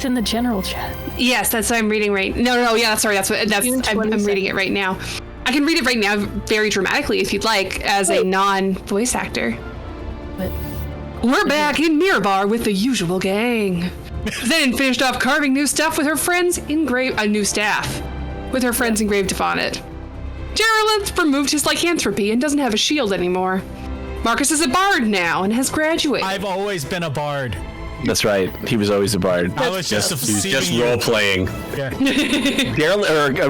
It's in the general chat. Yes, that's what I'm reading right. No, yeah, sorry, I'm reading it right now. I can read it right now very dramatically if you'd like, as a non-voice actor. But We're back in Mirabar with the usual gang. Then finished off carving new stuff with her friends engraved upon it. Deraleth removed his lycanthropy and doesn't have a shield anymore. Marcus is a bard now and has graduated. I've always been a bard. That's right. He was always a bard. I was just role playing. Yeah.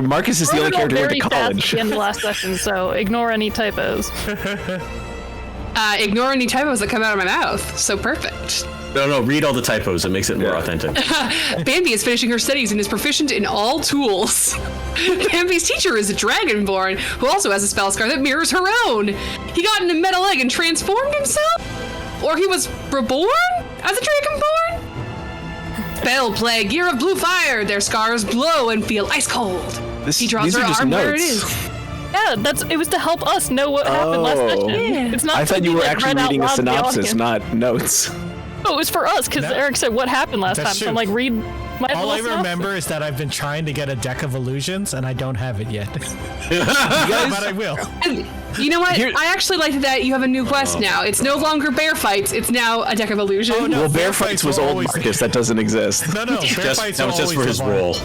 Marcus is the only character who went to college. At the end of the last session, so ignore any typos. Ignore any typos that come out of my mouth. So perfect. No, read all the typos. It makes it more authentic. Bambi is finishing her studies and is proficient in all tools. Bambi's teacher is a dragonborn who also has a spell scar that mirrors her own. He got in a metal egg and transformed himself? Or he was reborn as a dragonborn? Spell plague, year of blue fire. Their scars glow and feel ice cold. He draws her arm where it is. Yeah, it was to help us know what happened last session. Yeah. It's not. I thought you were actually reading a synopsis, not notes. No, it was for us because Eric said what happened last time. So I'm like, read my. All I remember is that I've been trying to get a deck of illusions and I don't have it yet. But I will. And you know what? I actually like that you have a new quest now. It's no longer bear fights. It's now a deck of illusions. Oh, no, well, bear fights was old Marcus. That doesn't exist. No, bear fights that was just for his role.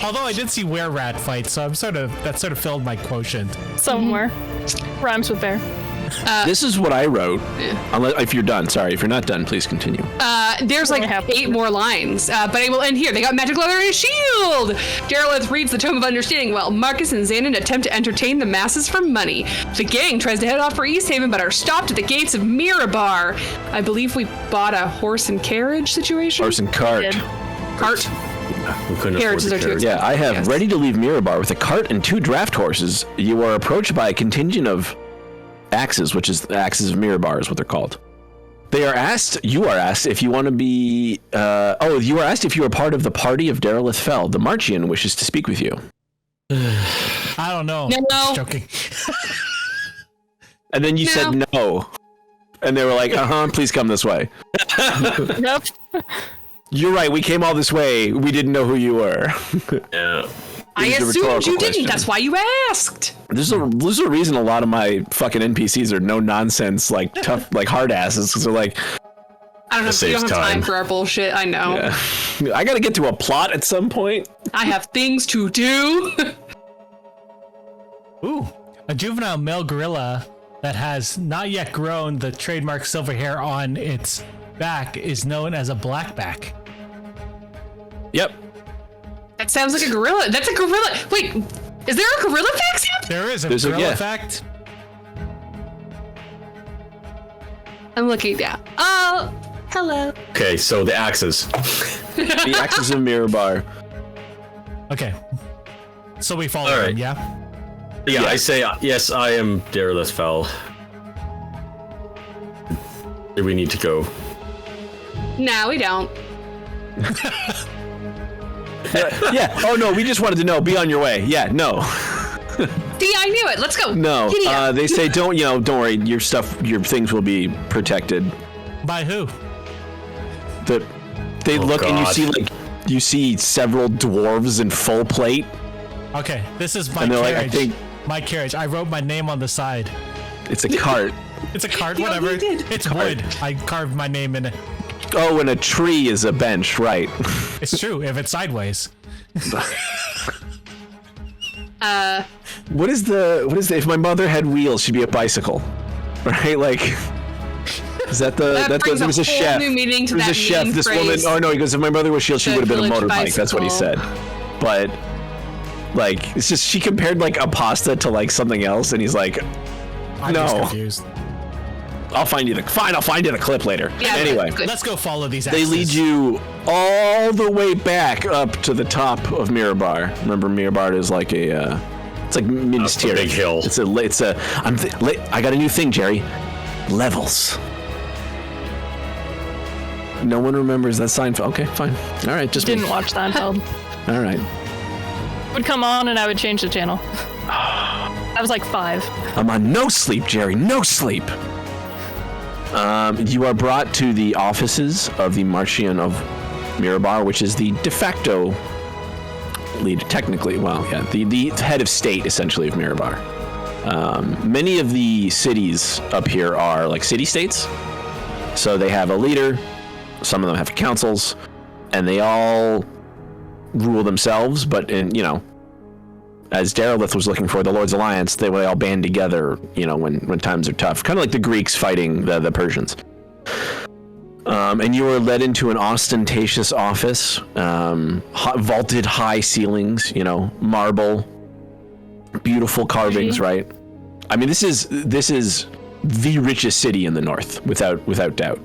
Although I did see were rat fights, so that sort of filled my quotient. Somewhere. Rhymes with bear. This is what I wrote. Unless, if you're done, sorry. If you're not done, please continue. There's like 8 more lines, but I will end here. They got magic leather and a shield. Deraleth reads the Tome of Understanding while Marcus and Xanon attempt to entertain the masses for money. The gang tries to head off for East Haven, but are stopped at the gates of Mirabar. I believe we bought a horse and carriage situation. Horse and cart. Cart. We couldn't Carriages afford are too the carriage. Yeah, I have ready to leave Mirabar with a cart and 2 draft horses. You are approached by a contingent of axes, which is the axes of Mirabar is what they're called. You are asked if you want to be, you are asked if you are part of the party of Deraleth Fel. The Marchion wishes to speak with you. I don't know. No. Just joking. And then you said no. And they were like, please come this way. Nope. You're right, we came all this way. We didn't know who you were. Yeah. I assumed you didn't. That's why you asked. There's a reason a lot of my fucking NPCs are no nonsense, like tough, like hard asses. Because they're like, I don't know. We don't have time for our bullshit. I know. Yeah. I gotta get to a plot at some point. I have things to do. Ooh, a juvenile male gorilla that has not yet grown the trademark silver hair on its back is known as a blackback. Yep. That sounds like a gorilla. That's a gorilla. Wait, is there a gorilla fact? There is a gorilla fact. I'm looking down. Oh, hello. Okay, so the axes. The axes of Mirabar. Okay. So we follow him, yeah? Yeah, I say, yes, I am Deraleth Fel. Where we need to go. No, we don't. Yeah. Oh no, we just wanted to know. Be on your way. Yeah. No. See, I knew it. Let's go. No. They say don't worry. Your things will be protected. By who? They look God. And you see several dwarves in full plate. Okay, this is my carriage. Like, I think my carriage. I wrote my name on the side. It's a cart. It's a cart. Whatever. It's wood. I carved my name in it. Oh, and a tree is a bench, right? It's true, if it's sideways. What is the if my mother had wheels, she'd be a bicycle. Right? Like is that there was a chef. New meaning to there was a chef, this phrase. woman. Oh no, he goes, if my mother was shield, she would have been a motorbike. Bicycle. That's what he said. But like it's just she compared like a pasta to like something else, and he's like, I'm just confused. I'll find you the clip later. Yeah, anyway, let's go follow these axes. They lead you all the way back up to the top of Mirabar. Remember, Mirabar is like it's like Minas Tirith. Big hill. I got a new thing, Jerry. Levels. No one remembers that Seinfeld. Okay, fine. All right, just didn't watch Seinfeld. All right. Would come on and I would change the channel. I was like 5. I'm on no sleep, Jerry. No sleep. You are brought to the offices of the Marchion of Mirabar, which is the de facto leader, technically. Well, yeah, the head of state, essentially, of Mirabar. Many of the cities up here are like city-states. So they have a leader, some of them have councils, and they all rule themselves, but as Deraleth was looking for the Lord's Alliance, they would all band together, when times are tough. Kind of like the Greeks fighting the Persians. And you were led into an ostentatious office, vaulted high ceilings, marble, beautiful carvings, right? I mean, this is the richest city in the north, without doubt.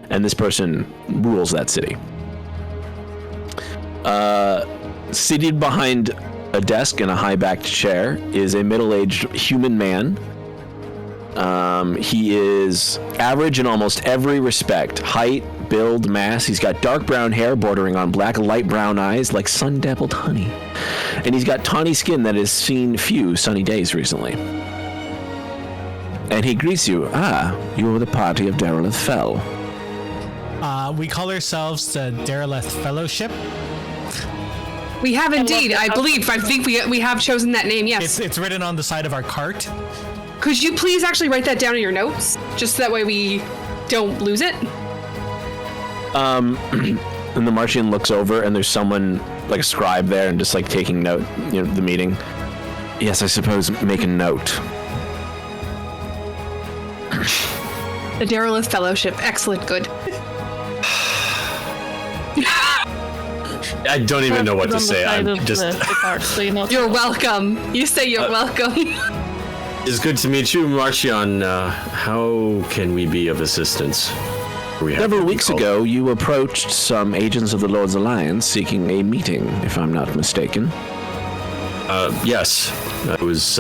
And this person rules that city. Seated behind a desk in a high-backed chair is a middle-aged human man. He is average in almost every respect. Height, build, mass. He's got dark brown hair bordering on black, light brown eyes like sun-dappled honey. And he's got tawny skin that has seen few sunny days recently. And he greets you. You are the party of Deraleth Fel. We call ourselves the Deraleth Fel-lowship. We have indeed, I think we have chosen that name, yes. It's written on the side of our cart. Could you please actually write that down in your notes? Just that way we don't lose it? And the Marchion looks over and there's someone, like a scribe there and just like taking note, the meeting. Yes, I suppose make a note. The Deraleth Fellowship, excellent, good. I don't even know what to say. I'm just. You're welcome. You say you're welcome. It's good to meet you, Marchion. How can we be of assistance? Several weeks ago, you approached some agents of the Lord's Alliance seeking a meeting, if I'm not mistaken. Yes. I was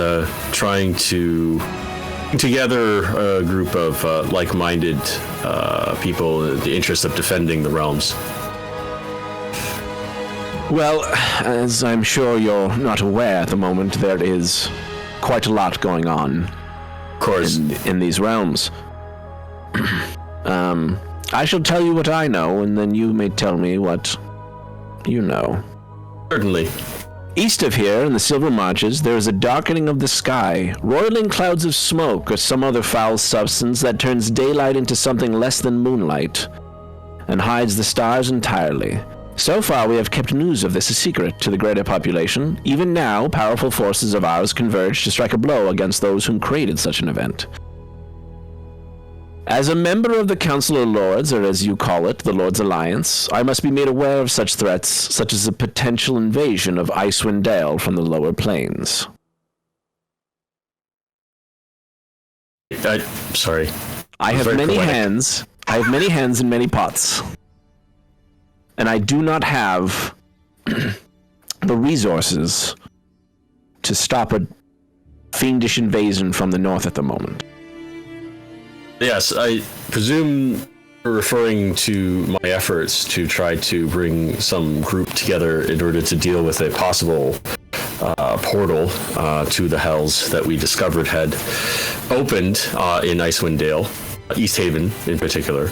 trying to put together a group of like-minded people in the interest of defending the realms. Well, as I'm sure you're not aware at the moment, there is quite a lot going on. Of course. In these realms. I shall tell you what I know, and then you may tell me what you know. Certainly. East of here, in the Silver Marches, there is a darkening of the sky, roiling clouds of smoke or some other foul substance that turns daylight into something less than moonlight, and hides the stars entirely. So far, we have kept news of this a secret to the greater population. Even now, powerful forces of ours converge to strike a blow against those whom created such an event. As a member of the Council of Lords, or as you call it, the Lord's Alliance, I must be made aware of such threats, such as a potential invasion of Icewind Dale from the lower plains. Sorry. I have many hands and many pots. And I do not have the resources to stop a fiendish invasion from the north at the moment. Yes, I presume you're referring to my efforts to try to bring some group together in order to deal with a possible portal to the hells that we discovered had opened in Icewind Dale, East Haven in particular.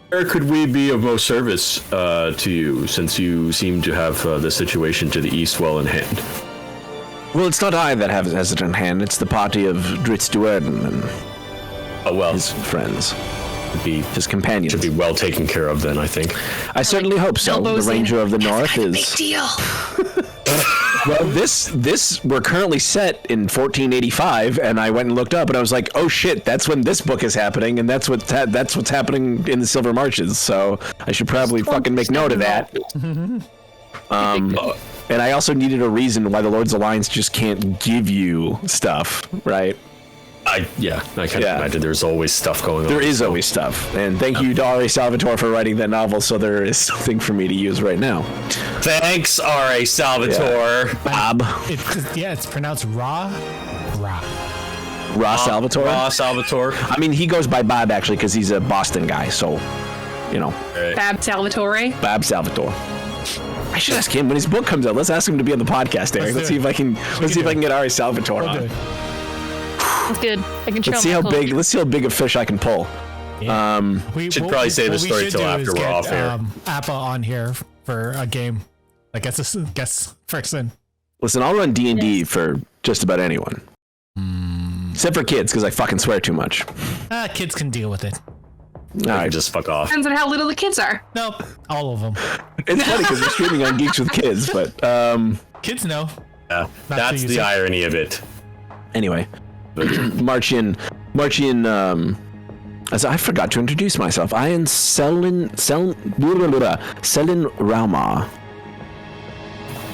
Where could we be of most service to you, since you seem to have the situation to the east well in hand? Well, it's not I that has it in hand. It's the party of Dritz Duerden and his friends. His companions. Should be well taken care of then, I think. I certainly hope so. The Ranger of the North is... Big deal. Well, this we're currently set in 1485, and I went and looked up, and I was like, "Oh shit, that's when this book is happening, and that's what's happening in the Silver Marches." So I should probably fucking make note of that. And I also needed a reason why the Lord's Alliance just can't give you stuff, right? I can imagine there's always stuff going on. There is always stuff, and thank you to R.A. Salvatore for writing that novel, so there is something for me to use right now. Thanks, R.A. Salvatore. Yeah. Bob. It's pronounced Ra Salvatore? Ra Salvatore. I mean, he goes by Bob, actually, because he's a Boston guy, so, Right. Bab Salvatore. Bob Salvatore. I should ask him when his book comes out. Let's ask him to be on the podcast, Eric. Let's see if I can get R.A. Salvatore on. It's good. I can Let's see how big a fish I can pull. We Should probably save the what we story should till do after is we're get, off air. Appa on here for a game. I guess this guess person. Listen, I'll run D&D for just about anyone. Except for kids, because I fucking swear too much. Kids can deal with it. All right, Just fuck off. Depends on how little the kids are. Nope, all of them. it's funny because we're streaming on Geeks with Kids, but Kids know. Yeah, Not that's to the use it. irony of it. anyway, Marchion. As I forgot to introduce myself, I am Selin Rauma.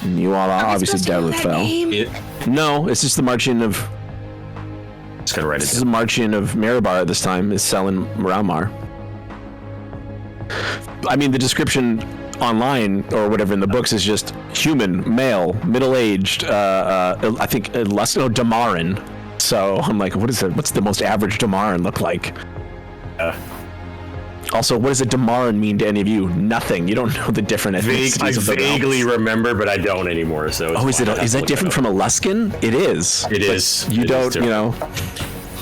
You all are obviously Deraleth Fel. No, it's just the Marchion of. Just gonna write This it is down. a Marchion of Mirabar this time, is Selin Raumar. I mean, the description online or whatever in the books is just human, male, middle-aged, I think, Damaran. So I'm like, what is it? What's the most average Damaran look like? Also, what does a Damaran mean to any of you? Nothing. You don't know the different I ethnicities of the vaguely realms. remember, but I don't anymore. So it's Oh, is fine. it? Is that different from a Luskin? It is. It But is. You It is don't, you different. know.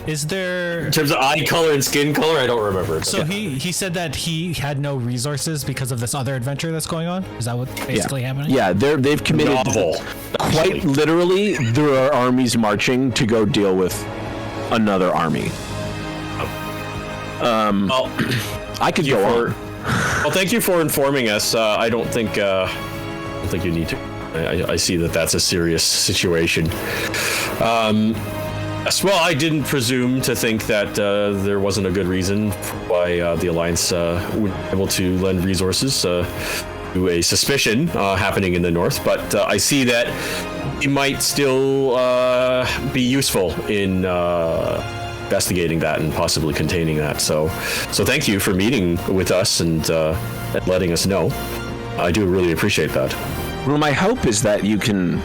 Is there? In terms of eye color and skin color, I don't remember. So he said that he had no resources because of this other adventure that's going on. Is that what basically happening? Yeah, they've committed. Novel. Quite literally, there are armies marching to go deal with another army. Well, I could go on. well, thank you for informing us. I don't think you need to. I see that that's a serious situation. Yes, well, I didn't presume to think that there wasn't a good reason why the Alliance would be able to lend resources to a suspicion happening in the north, but I see that it might still be useful in investigating that and possibly containing that. So thank you for meeting with us and letting us know. I do really appreciate that. Well, my hope is that you can,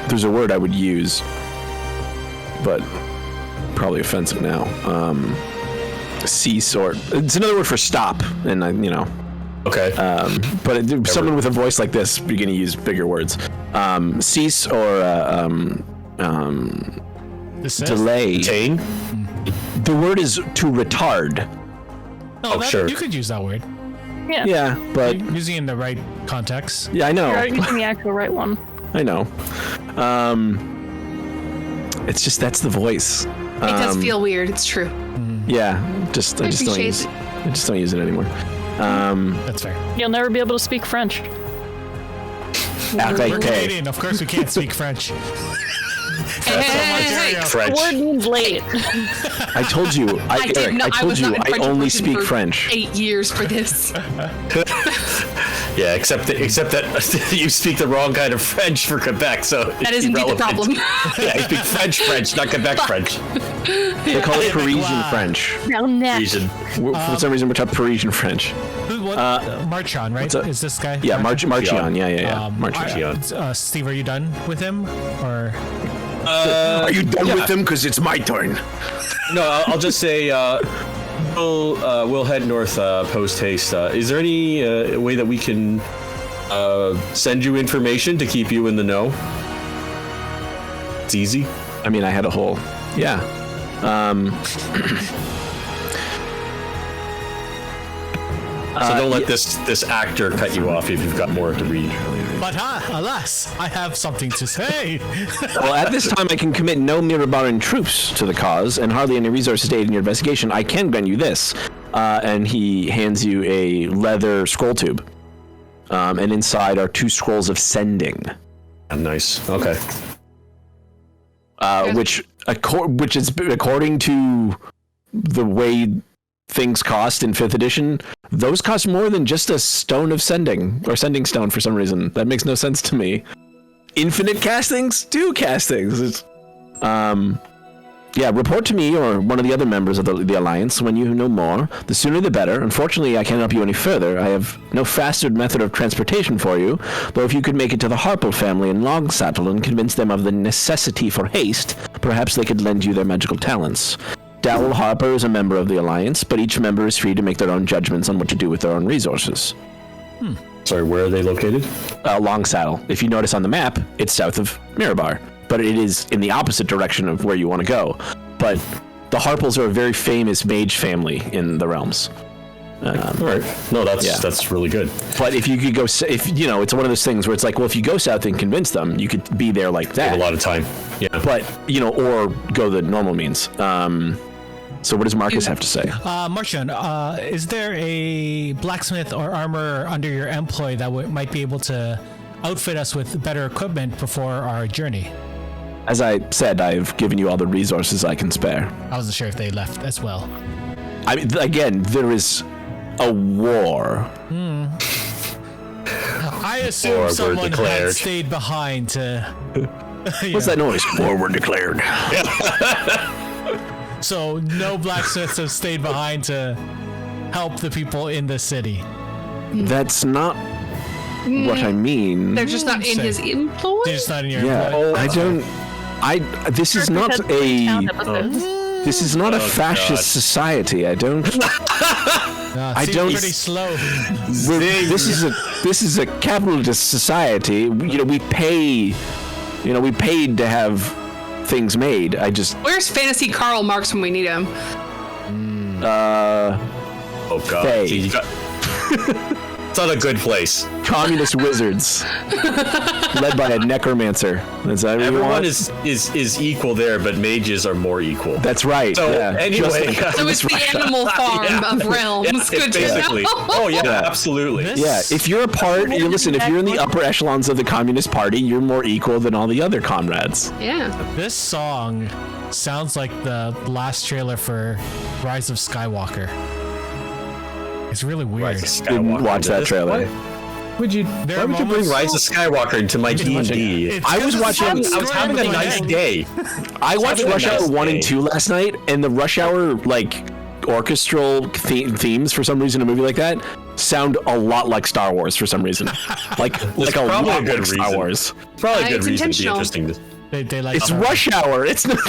there's a word I would use, but probably offensive now. Cease, or it's another word for stop, and Okay. but someone with a voice like this, you're going to use bigger words. Cease or Desist? delay. Tane? The word is to retard. No, sure. You could use that word. Yeah. Yeah, but Using it in the right context. yeah, I know. You're using the actual right one. I know. It's just that's the voice. It does feel weird. It's true. Yeah, I just don't appreciate use. I just don't use it anymore. That's fair. You'll never be able to speak French. We're Okay. Canadian. Of course, we can't speak French. Hey. French. The word means late. I told you. Eric, I told you. I only speak French. 8 years for this. Yeah, except that you speak the wrong kind of French for Quebec, so That is indeed the problem. Yeah, you speak French, not Quebec French. They call it Parisian Wow. French. Brown neck. Region. For some reason, we're talking Parisian French. Marchion, right? up? Is this guy? Yeah, Marchion. Yeah. Marchion. Steve, are you done with him? Or Are you done with them? Because it's my turn. No, I'll just say we'll head north post haste. Is there any way that we can send you information to keep you in the know? It's easy. I mean, I had a whole. Yeah. So don't let this actor cut you off if you've got more to read. but alas, I have something to say. Well, at this time, I can commit no Mirabaran troops to the cause, and hardly any resources to aid in your investigation. I can grant you this. And he hands you a leather scroll tube. And inside are 2 scrolls of sending. Nice. Okay. Which is according to the way things cost in 5th edition, those cost more than just a stone of sending, or sending stone for some reason. That makes no sense to me. Infinite castings? 2 castings. It's, yeah, report to me or one of the other members of the Alliance when you know more. The sooner the better. Unfortunately, I can't help you any further. I have no faster method of transportation for you, though if you could make it to the Harple family in Longsattle and convince them of the necessity for haste, perhaps they could lend you their magical talents. Dowell Harper is a member of the Alliance, but each member is free to make their own judgments on what to do with their own resources. Sorry, where are they located? Longsaddle. If you notice on the map, it's south of Mirabar, but it is in the opposite direction of where you want to go. but the Harples are a very famous mage family in the realms. All right. No, that's really good. But if you could go, if you know, it's one of those things where it's like, well, if you go south and convince them, you could be there like that. Take a lot of time. Yeah. But or go the normal means. So what does Marcus have to say? Marchion, is there a blacksmith or armorer under your employ that might be able to outfit us with better equipment before our journey? As I said, I've given you all the resources I can spare. I wasn't sure if they left as well. I mean, again, there is a war. I assume someone had stayed behind to... What's that noise? War were declared. So no blacksmiths have stayed behind to help the people in the city. That's not what I mean. They're just not in his employ? They're just not in your employ. This is not a... This is not a fascist society. I don't. I don't. Pretty slow. This is a capitalist society. We pay. We paid to have things made. Where's Fantasy Karl Marx when we need him? Oh God. It's not a good place. Communist wizards, led by a necromancer. Is that everyone is equal there, but mages are more equal. That's right. So anyway, so it's the animal farm of realms. Good basically. Oh yeah, absolutely. If you're if you're in the upper echelons of the Communist Party, you're more equal than all the other comrades. Yeah. This song sounds like the last trailer for Rise of Skywalker. It's really weird. Didn't watch that trailer. Why would you bring Rise of Skywalker into my D&D? I was having a nice day. I watched Rush Hour 1 and 2 last night, and the Rush Hour orchestral themes for some reason, a movie like that sound a lot like Star Wars for some reason. Like a lot like Star Wars. Probably a good reason to be interesting. It's Rush Hour. It's not.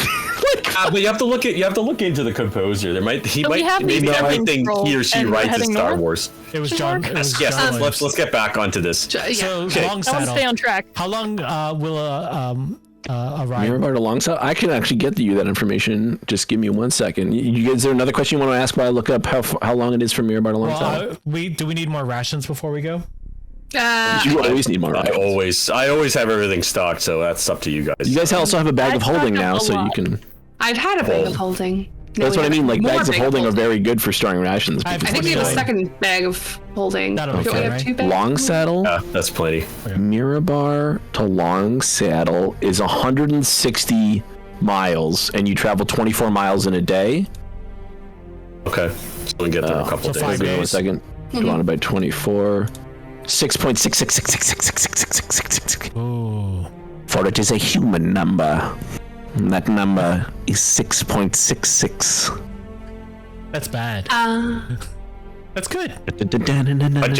But you have to look into the composer. Maybe everything he or she writes is Star Wars. It was John. Yes. Let's get back onto this. So long saddle. I want to stay on track. How long will a ride? Mirabar to Longsaddle? I can actually get you that information. Just give me 1 second. Is there another question you want to ask while I look up how long it is from Mirabar to Longsaddle? Do we need more rations before we go? You always need more rations. I always have everything stocked, so that's up to you guys. You guys also have a bag of holding now, so you can. I've had a bag of holding. That's what I mean. Like bags of holding are very good for storing rations. I think we have a second bag of holding. Don't we have 2 bags? Longsaddle? Yeah, that's plenty. Mirabar to Longsaddle is 160 miles, and you travel 24 miles in a day. Okay, so we can get there in a couple of days. 5 days. 1 second. Divided by 24. 6.666666666. Ooh. For it is a human number. And that number is 6.66. That's bad. That's good. But you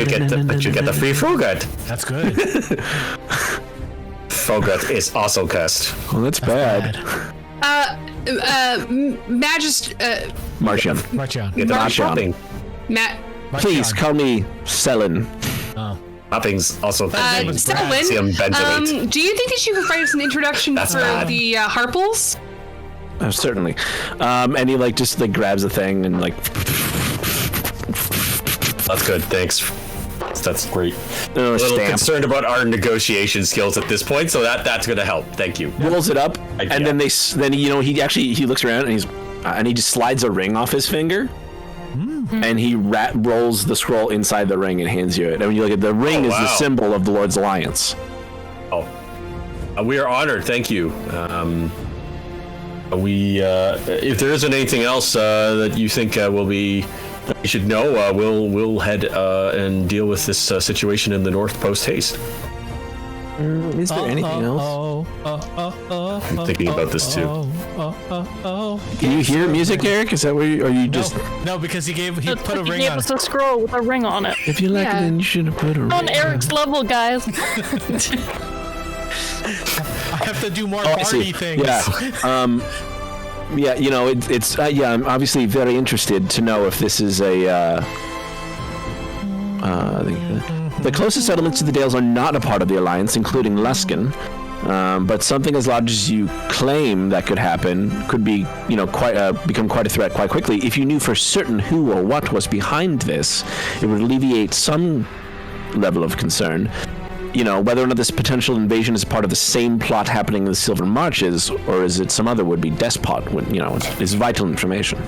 get the free Frogut. That's good. Frogut is also cast. Well, that's bad. Marchion. Get the shopping. Please call me Selin. Oh. Nothing's also Selin, do you think that you could write us an introduction for the Harples? Certainly. And he just grabs the thing and That's good. Thanks. That's great. A little concerned about our negotiation skills at this point, so that's going to help. Thank you. Rolls it up, and then he looks around and he just slides a ring off his finger. And he rolls the scroll inside the ring and hands you it. And when you look at the ring, is the symbol of the Lord's Alliance. Oh, we are honored. Thank you. If there isn't anything else that you think we should know, we'll head and deal with this situation in the north post haste. Is there anything else? I'm thinking about this too. Can you hear music, Eric? Is that where you just? No, because he put a ring on. He gave us a scroll with a ring on it. If you like it, then you should have put a ring on Eric's level, guys. I have to do more party things. Yeah. It's I'm obviously very interested to know if this is the closest settlements to the Dales are not a part of the Alliance, including Luskin. But something as large as you claim that could happen could be, become quite a threat quite quickly. If you knew for certain who or what was behind this, it would alleviate some level of concern. Whether or not this potential invasion is part of the same plot happening in the Silver Marches, or is it some other would-be despot, is vital information.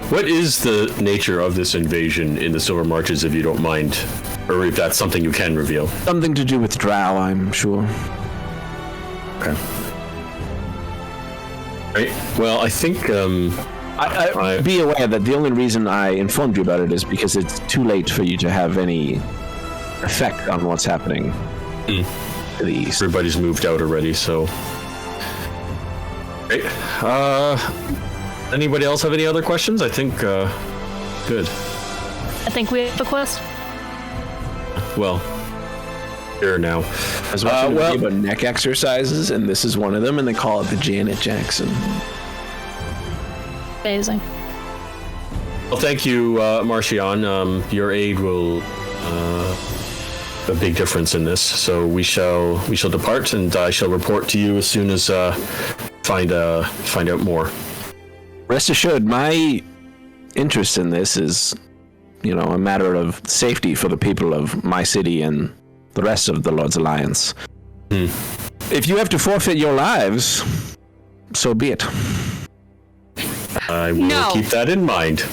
What is the nature of this invasion in the Silver Marches, if you don't mind? Or if that's something you can reveal? Something to do with Drow, I'm sure. Okay. Right. Well, I think, be aware that the only reason I informed you about it is because it's too late for you to have any effect on what's happening to the east. Everybody's moved out already, so... Right. Anybody else have any other questions? I think, good. I think we have a quest. Well, here now. I was watching a video about neck exercises, and this is one of them, and they call it the Janet Jackson. Amazing. Well, thank you, Marchion. Your aid will a big difference in this. So we shall depart, and I shall report to you as soon as find out more. Rest assured, my interest in this is, a matter of safety for the people of my city and the rest of the Lord's Alliance. If you have to forfeit your lives, so be it. I will keep that in mind.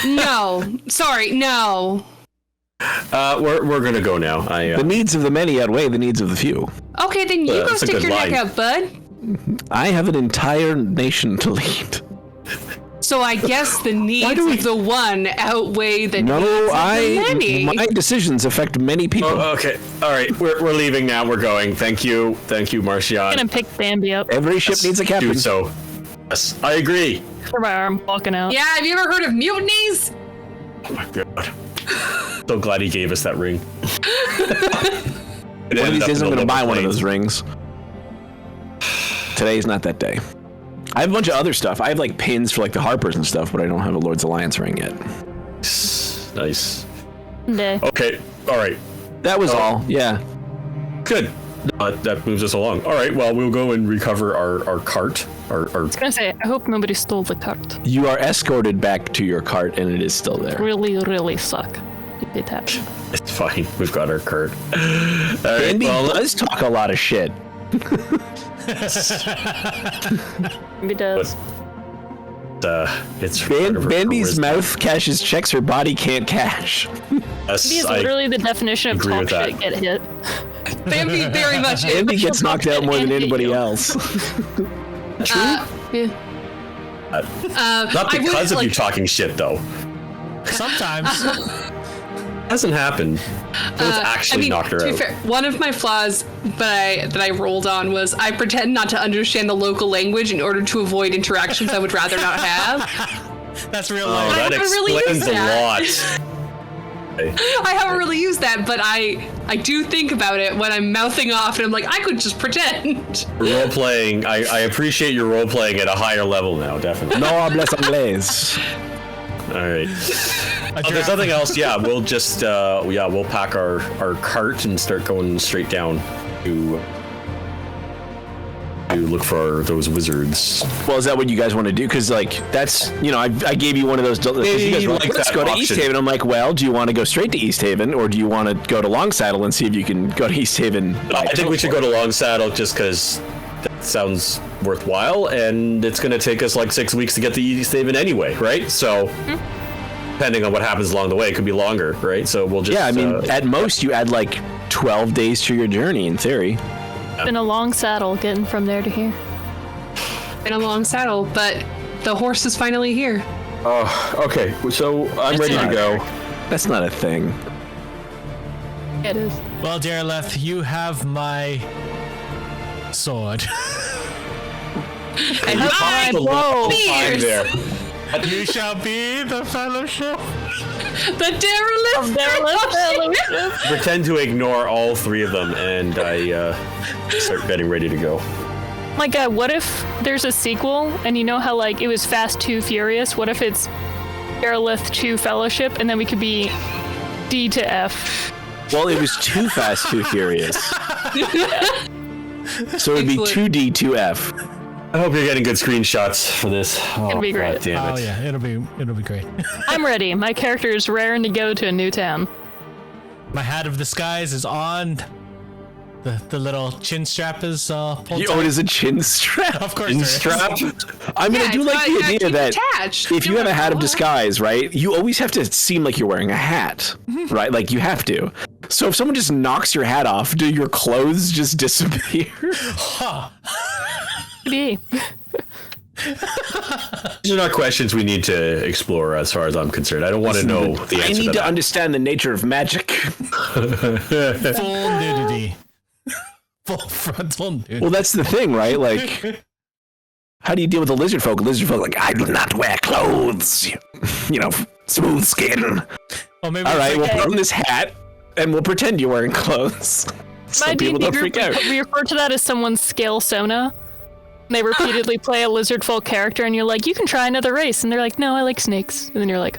No. Sorry, no. We're gonna go now. The needs of the many outweigh the needs of the few. Okay, then you go stick your neck out, bud. I have an entire nation to lead. So I guess the needs of the one outweigh the needs of the many. My decisions affect many people. Oh, okay. All right. We're leaving now. We're going. Thank you, Marchion. I'm gonna pick Bambi up. Every ship needs a captain. Do so. Yes, I agree. For my arm, walking out. Yeah, have you ever heard of mutinies? Oh my god. So glad he gave us that ring. One of these days I'm gonna buy one of those rings. Today's not that day. I have a bunch of other stuff. I have like pins for like the Harpers and stuff, but I don't have a Lord's Alliance ring yet. Nice. Day. Okay. All right. That was all. Yeah. Good. That moves us along. All right. Well, we'll go and recover our cart. I was gonna say, I hope nobody stole the cart. You are escorted back to your cart, and it is still there. Really, really suck. It happened. It's fine. We've got our cart. All right. Bambi Well, does talk a lot of shit. He does. it's Bambi's mouth cashes checks her body can't cash. Yes, He is literally the definition of agree talk with that. shit, get hit. Bambi very much is. Bambi gets knocked out more than anybody else. Yeah. Not because of you talking shit, though. Sometimes. Hasn't happened. No one's actually knocked her to be out. fair, one of my flaws that I rolled on was I pretend not to understand the local language in order to avoid interactions I would rather not have. That's real Oh, life. that haven't really explains used a that. lot. I haven't really used that, but I do think about it when I'm mouthing off, and I'm like, I could just pretend. Role playing. I appreciate your role playing at a higher level now, definitely. No hables inglés. All right. If there's nothing else, yeah, we'll just we'll pack our cart and start going straight down to look for those wizards. Well, is that what you guys want to do? Because that's I gave you one of those. You guys were like, let's go to East Haven. I'm like, well, do you want to go straight to East Haven, or do you want to go to Long Saddle and see if you can go to East Haven? I think we should go to Long Saddle just because that sounds worthwhile, and it's going to take us like 6 weeks to get to East Haven anyway, right? So. Depending on what happens along the way, it could be longer, right? So we'll just... Yeah, I mean, at most you add like 12 days to your journey, in theory. It's been a long saddle getting from there to here. Been a long saddle, but the horse is finally here. Oh, okay. So I'm ready to go. That's not a thing. It is. Well, Deraleth, you have my sword. And my Whoa. spears! there. You shall be the fellowship. The Deraleth Fel-lowship! Pretend to ignore all three of them, and I start getting ready to go. My God, what if there's a sequel, and you know how like it was Fast 2 Furious? What if it's Deraleth 2 Fellowship, and then we could be D to F? Well, it was too fast, too furious. So it'd be Excellent. 2D2F. I hope you're getting good screenshots for this. It'll be great. God damn it. Oh yeah, it'll be great. I'm ready. My character is raring to go to a new town. My hat of disguise is on. The little chin strap is pulled Oh, tight. it is a chin strap. Of course In there is. strap. I mean, I do like the idea that attached. if you have a hat of disguise, right, you always have to seem like you're wearing a hat, right? Like you have to. So if someone just knocks your hat off, do your clothes just disappear? Maybe. These are not questions we need to explore as far as I'm concerned. I don't want to know the answer I need to that. understand the nature of magic. Full nudity. Full frontal nudity. Well, that's the thing, right? Like, how do you deal with the lizard folk? Lizard folk, like, I do not wear clothes. You know, smooth skin. Well, maybe All it's right, like, we'll put on this hat, and we'll pretend you're wearing clothes. So My people D&D don't group, freak out. we refer to that as someone's scale sona. They repeatedly play a lizard folk character, and you're like, you can try another race. And they're like, no, I like snakes. And then you're like,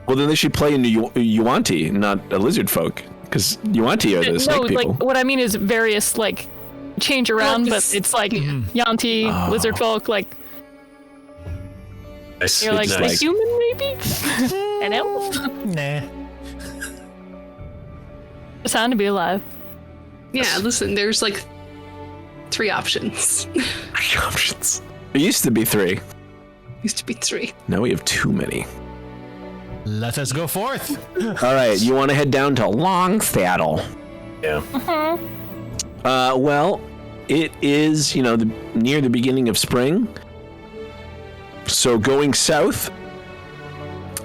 Well, then they should play in Yuanti, not a lizard folk. Because Yuanti are the no, snake people. like, what I mean is various, like, change around, but it's like Yanti, lizard folk, like, Nice. you're like, Nice. a human, maybe? An elf? nah. A sound to be alive. Yeah, listen, there's like 3 options. Options. It used to be 3. Used to be 3. Now we have too many. Let us go forth. All right, you want to head down to Long Saddle. Yeah. Well, it is, near the beginning of spring. So going south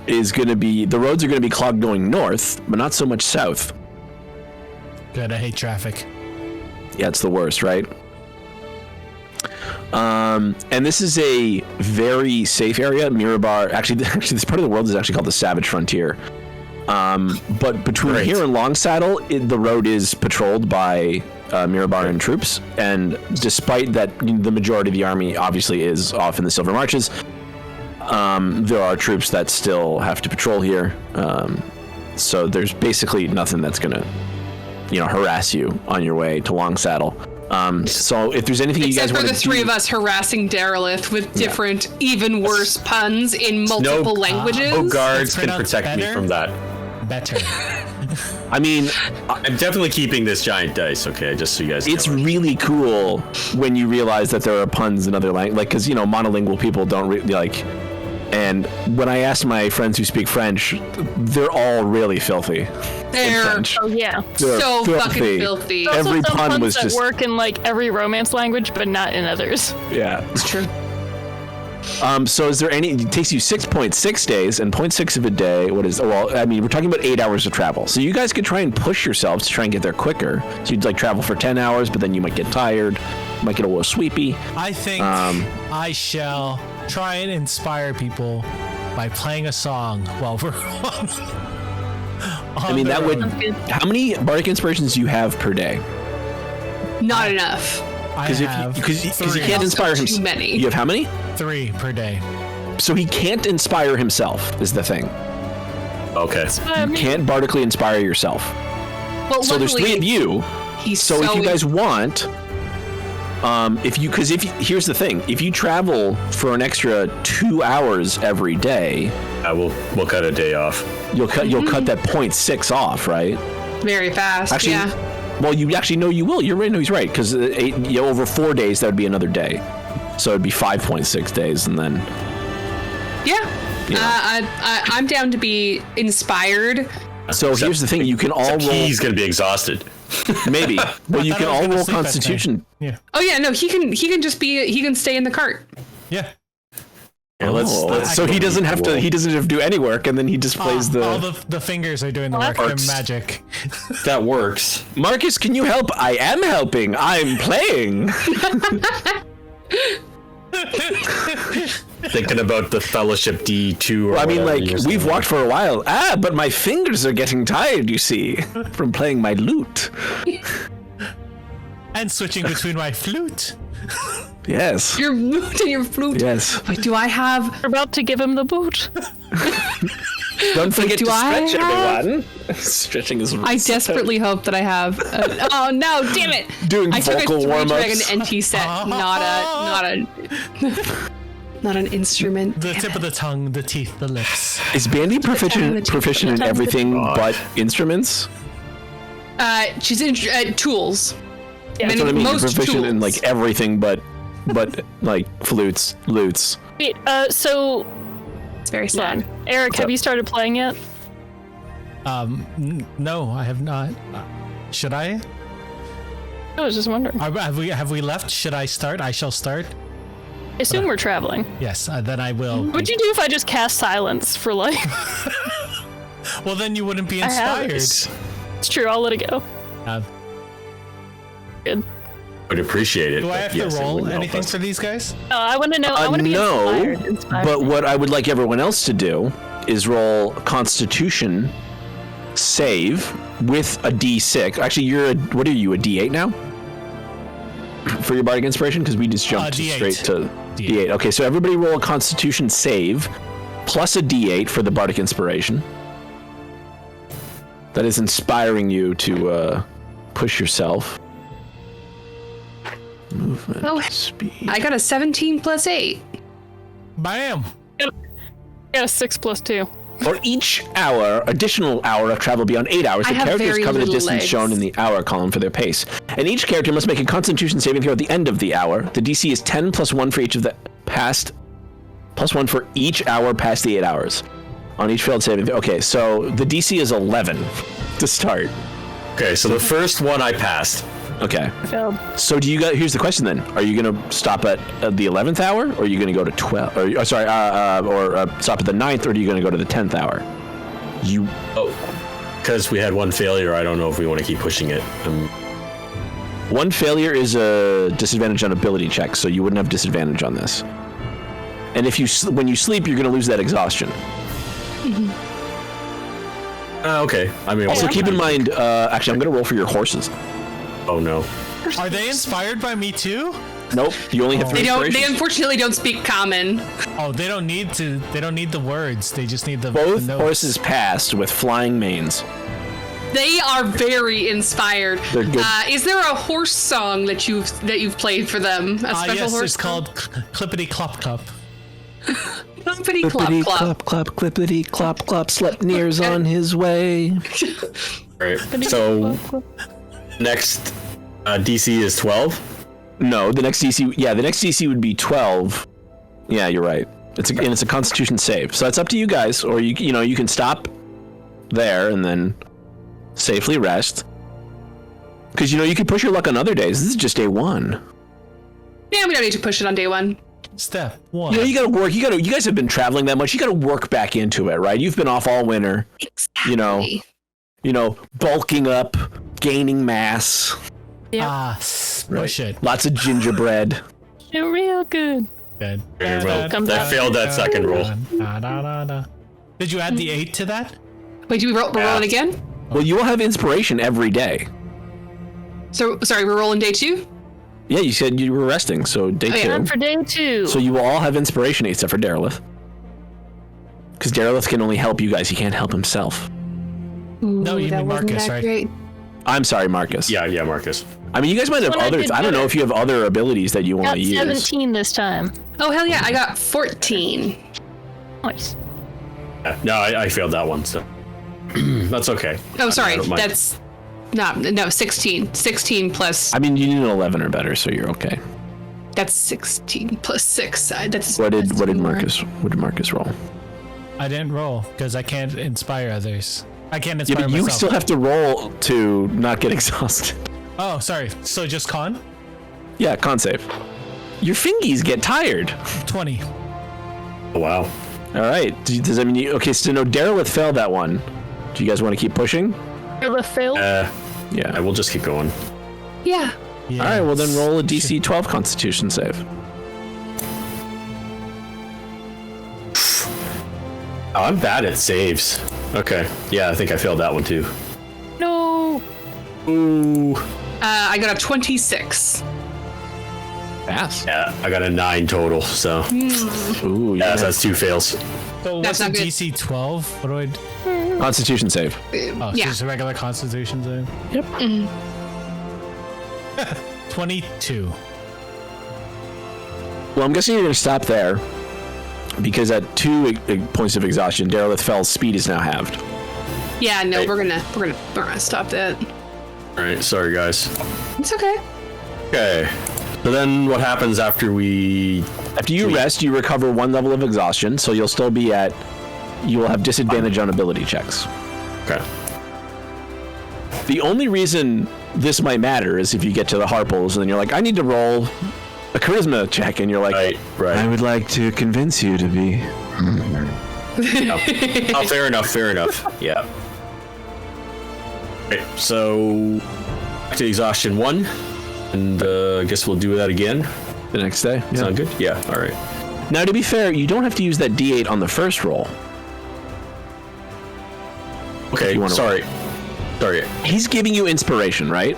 is going to be, the roads are going to be clogged going north, but not so much south. Good, I hate traffic. Yeah, it's the worst, right? And this is a very safe area. Mirabar, actually, this part of the world is actually called the Savage Frontier. But between Great. here and Long Saddle, the road is patrolled by Mirabaran troops. And despite that, the majority of the army obviously is off in the Silver Marches, there are troops that still have to patrol here. So there's basically nothing that's going to, harass you on your way to Long Saddle. So if there's anything you guys Except for want the to 3 do, of us harassing Deraleth with different, even worse puns in multiple languages. No guards can pronounced protect me better? from that. Better. I mean, I'm definitely keeping this giant dice, okay? Just so you guys it's know. really cool when you realize that there are puns in other languages, like, because monolingual people don't really like. And when I asked my friends who speak French, they're all really filthy. They're French. Oh, yeah. They're so filthy. fucking filthy. There's also Every some pun puns was that just- work in, like, every romance language, but not in others. Yeah, it's true. So is there any? It takes you 6.6 days, and 0.6 of a day. What is? Well, I mean, we're talking about 8 hours of travel. So you guys could try and push yourselves to try and get there quicker. So you'd like travel for 10 hours, but then you might get tired, might get a little sweepy. I think I shall try and inspire people by playing a song while we're on. I mean, that would. How many bardic inspirations do you have per day? Not enough. Because he can't inspire Also too himself. many. You have how many? 3 per day. So he can't inspire himself. Is the thing. Okay. You can't bardically inspire yourself. Well, So there's 3 of you. He's So if you guys want, here's the thing: if you travel for an extra 2 hours every day, We'll cut a day off. you'll cut that 0.6 off, right? very fast. Actually, yeah. well, you actually know you will. You're right. No, he's right, because over 4 days that would be another day, so it'd be 5.6 days, and then Yeah. Yeah. I'm down to be inspired. so here's the thing: you can all roll. He's gonna be exhausted. Maybe, but you thought can I was all gonna roll sleep at night. Constitution. Yeah. Oh yeah, no, he can just be. He can stay in the cart. Yeah. Yeah, let's So he doesn't have to. He doesn't have to do any work, and then he just plays the. All the fingers are doing the work. Works. They're magic. That works. Marcus, can you help? I am helping. I'm playing. Thinking about the Fellowship D2 or I mean, whatever like, you're we've saying. walked for a while. But my fingers are getting tired, you see, from playing my lute. And switching between my flute. Yes. Your lute and your flute. Yes. Wait, do I have? We're about to give him the boot. Don't forget do to I stretch, have- everyone. Stretching is. I desperately hope that I have. Oh no! Damn it! Doing I took a vocal 3-dragon warm-ups. NT set, not an instrument. The tip of the tongue, the teeth, the lips. Is Bandy proficient in everything but instruments? She's in tools. Yeah, That's what I mean. Most Proficient in tools. like everything but like flutes, lutes. Wait, so It's very hold on. sad. Eric, have you started playing yet? No, I have not. Should I? I was just wondering. Have we left? Should I start? I shall start. I assume we're traveling. Yes, then I will. What'd you do if I just cast silence for like? Well, then you wouldn't be I have inspired. It's true. I'll let it go. Good. Would appreciate it. Do I but have yes, to it roll wouldn't help anything us. for these guys? Oh, I want to know. I want to be inspired. But what I would like everyone else to do is roll Constitution save with a D6. Actually, what are you, a D8 now? For your Bardic Inspiration? Because we just jumped D8. straight to D8. Okay, so everybody roll a Constitution save plus a D8 for the Bardic Inspiration. That is inspiring you to push yourself. Movement, Oh, speed. I got a 17 plus 8. Bam! Yeah, 6 plus 2. For each additional hour of travel beyond 8 hours, I the have characters very cover the little distance legs. shown in the hour column for their pace. And each character must make a Constitution saving throw at the end of the hour. The DC is 10 plus 1 for each of the past, plus 1 for each hour past the 8 hours. On each failed saving throw. Okay, so the DC is 11 to start. Okay, so the first one I passed. Okay. Failed. So do you guys? Here's the question then: are you gonna stop at the 11th hour, or are you gonna go to 12? Or stop at the 9th, or are you gonna go to the 10th hour? Because we had one failure, I don't know if we want to keep pushing it. One failure is a disadvantage on ability check, so you wouldn't have disadvantage on this. And if when you sleep, you're gonna lose that exhaustion. Okay. I mean, Also, keep in mind. Actually, I'm gonna roll for your horses. oh no. Are they inspired by me too? Nope. You only have 3 They inspirations. unfortunately don't speak common. Oh, they don't need to. They don't need the words. They just need the Both notes. horses passed with flying manes. They are very inspired. They're good. Is there a horse song that you've played for them? A special Yes, horse it's called Clippity Clop Cup. Clippity Clippity Clop Clop. clop clop clippity clop clop Sleipnir's on his way. Right. So next DC is 12. No, the next DC would be 12. Yeah, you're right. It's a Constitution save, so it's up to you guys. Or you can stop there and then safely rest. Because you can push your luck on other days. This is just day 1. Yeah, we don't need to push it on day 1. Step 1. You gotta work. You guys have been traveling that much. You gotta work back into it, right? You've been off all winter. Exactly. Bulking up, gaining mass. Push it. Lots of gingerbread. You're real good. Good. Very well. Comes That out. failed that second roll. Did you add the 8 to that? Wait, do we roll it again? Well, you will have inspiration every day. So sorry, we're rolling day 2. Yeah, you said you were resting, so day 2. Time for day 2. So you will all have inspiration except for Deraleth. Because Deraleth can only help you guys, he can't help himself. No, you mean Marcus, right? Great. I'm sorry, Marcus. Yeah, Marcus. I mean, you guys might have When I others. did I don't know better. if you have other abilities that you want Got to use. 17 this time. Oh hell yeah, I got 14. Nice. Yeah, no, I failed that one, so that's okay. Oh sorry, I don't mind. that's 16. 16 plus I mean, you need an 11 or better, so you're okay. that's 16 plus 6. That's What did more. Marcus roll? I didn't roll because I can't inspire others. I can't Yeah, inspire but you myself. still have to roll to not get exhausted. Oh, sorry. So just con? Yeah, con save. Your fingies get tired. 20. Oh, wow. All right. Does that mean okay? So no, Deraleth failed that one. Do you guys want to keep pushing? Deraleth failed. I Yeah. will just keep going. Yeah. Yeah. All right. Well, then roll a DC 12 Constitution save. Oh, I'm bad at saves. Okay. Yeah, I think I failed that one too. No. Ooh. I got a 26. Pass. Yeah, I got a 9 total. So Ooh, yeah, so that's 2 fails. So That's what's a not good. DC 12? What do I? Constitution save. Oh, Yeah. just a regular Constitution save. Yep. 22. Well, I'm guessing you're going to stop there because at 2 points of exhaustion, Deraleth Fel's speed is now halved. Yeah, no, we're gonna stop that. All right, sorry guys. It's okay. Okay. So then, what happens after we? After you rest, you recover 1 level of exhaustion, so you'll still be at. You will have disadvantage on ability checks. Okay. The only reason this might matter is if you get to the Harples and then you're like, I need to roll a charisma check, and you're like, Right. I would like to convince you to be. Oh, fair enough. Yeah. Right, so back to exhaustion 1, and I guess we'll do that again. The next day. Yeah. Sound good? Yeah. All right. Now, to be fair, you don't have to use that D8 on the first roll. Okay. you wanna Sorry. He's giving you inspiration, right?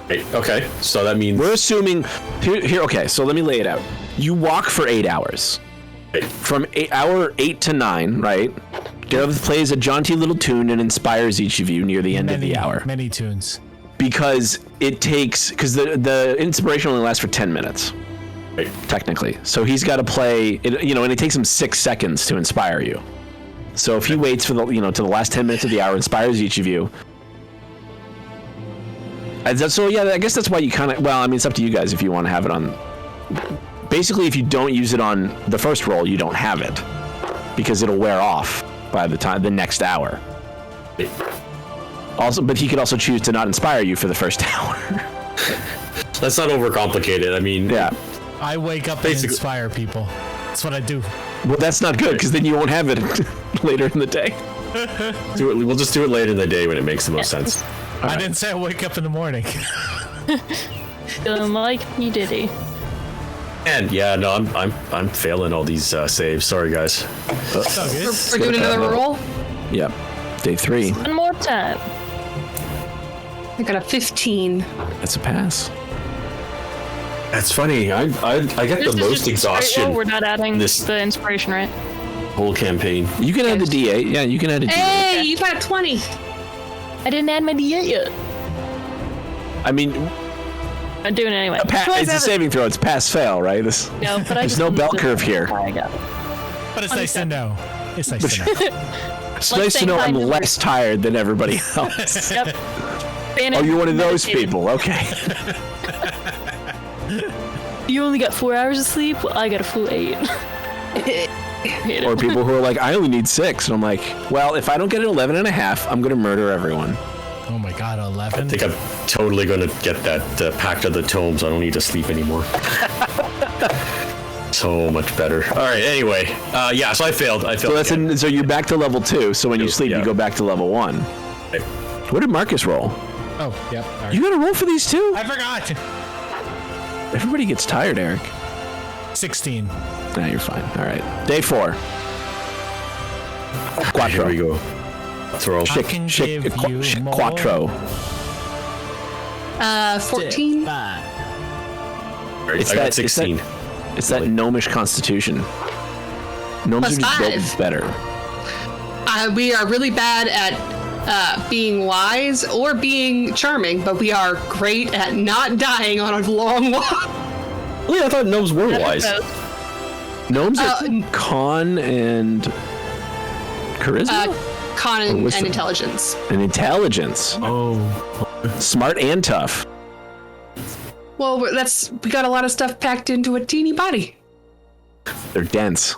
Right, okay. So that means We're assuming here. Okay, so let me lay it out. You walk for 8 hours. Right. From hour 8 to 9, right? Deraleth plays a jaunty little tune and inspires each of you near the end of the hour. Many tunes. Because the inspiration only lasts for 10 minutes. Right. Technically. So he's got to play it, and it takes him 6 seconds to inspire you. So if he waits for to the last 10 minutes of the hour, inspires each of you. So yeah, I guess that's why you kind of, well, I mean, it's up to you guys if you want to have it on. Basically, if you don't use it on the first roll, you don't have it because it'll wear off by the next hour. Also, but he could also choose to not inspire you for the first hour. let's not overcomplicate it. I mean, Yeah. I wake up Basically- and inspire people. That's what I do. Well, that's not good because then you won't have it later in the day. we'll just do it later in the day when it makes the most sense. I didn't say I wake up in the morning. Feeling like you did it. And yeah, no, I'm failing all these saves. Sorry, guys. It's all good. We're doing another roll. Yep. Day 3. One more time. I got a 15. That's a pass. That's funny. I get This the is most just straight exhaustion roll. We're not adding this- the inspiration, right? whole campaign. You can add the D8. Yeah, you can add a D8. Hey, you got a 20. I didn't add my D8 yet. I mean, I'm doing it anyway. it's a saving throw. It's pass fail, right? No, but I There's just no need bell to- curve here. I got it. But it's nice to know. It's nice to know. It's Like nice to saying know I'm hi to less tired than everybody else. Yep. Oh, you're one of those people. Okay. You only got 4 hours of sleep? Well, I got a full 8. Or people who are like, I only need 6. And I'm like, well, if I don't get an 11 and a half, I'm going to murder everyone. Oh my god, 11. I think I'm totally going to get that Pact of the Tomes. I don't need to sleep anymore. So much better. All right. Anyway, yeah. So I failed. So so you're back to level 2. So when you sleep, Yeah. you go back to level 1. Okay. What did Marcus roll? Oh, yep. All right. You got to roll for these too? I forgot. Everybody gets tired, Eric. 16. Nah, you're fine. All right. Day 4. Here we go. Throw. I can give you more. Quattro. 14. I It's got that- 16. It's that gnomish constitution. Gnomes Plus are just built 5. better. We are really bad at being wise or being charming, but we are great at not dying on a long walk. Really, I thought gnomes were wise. Gnomes are con and charisma? Con and wisdom. intelligence. And intelligence. Oh. Smart and tough. Well, we got a lot of stuff packed into a teeny body. They're dense.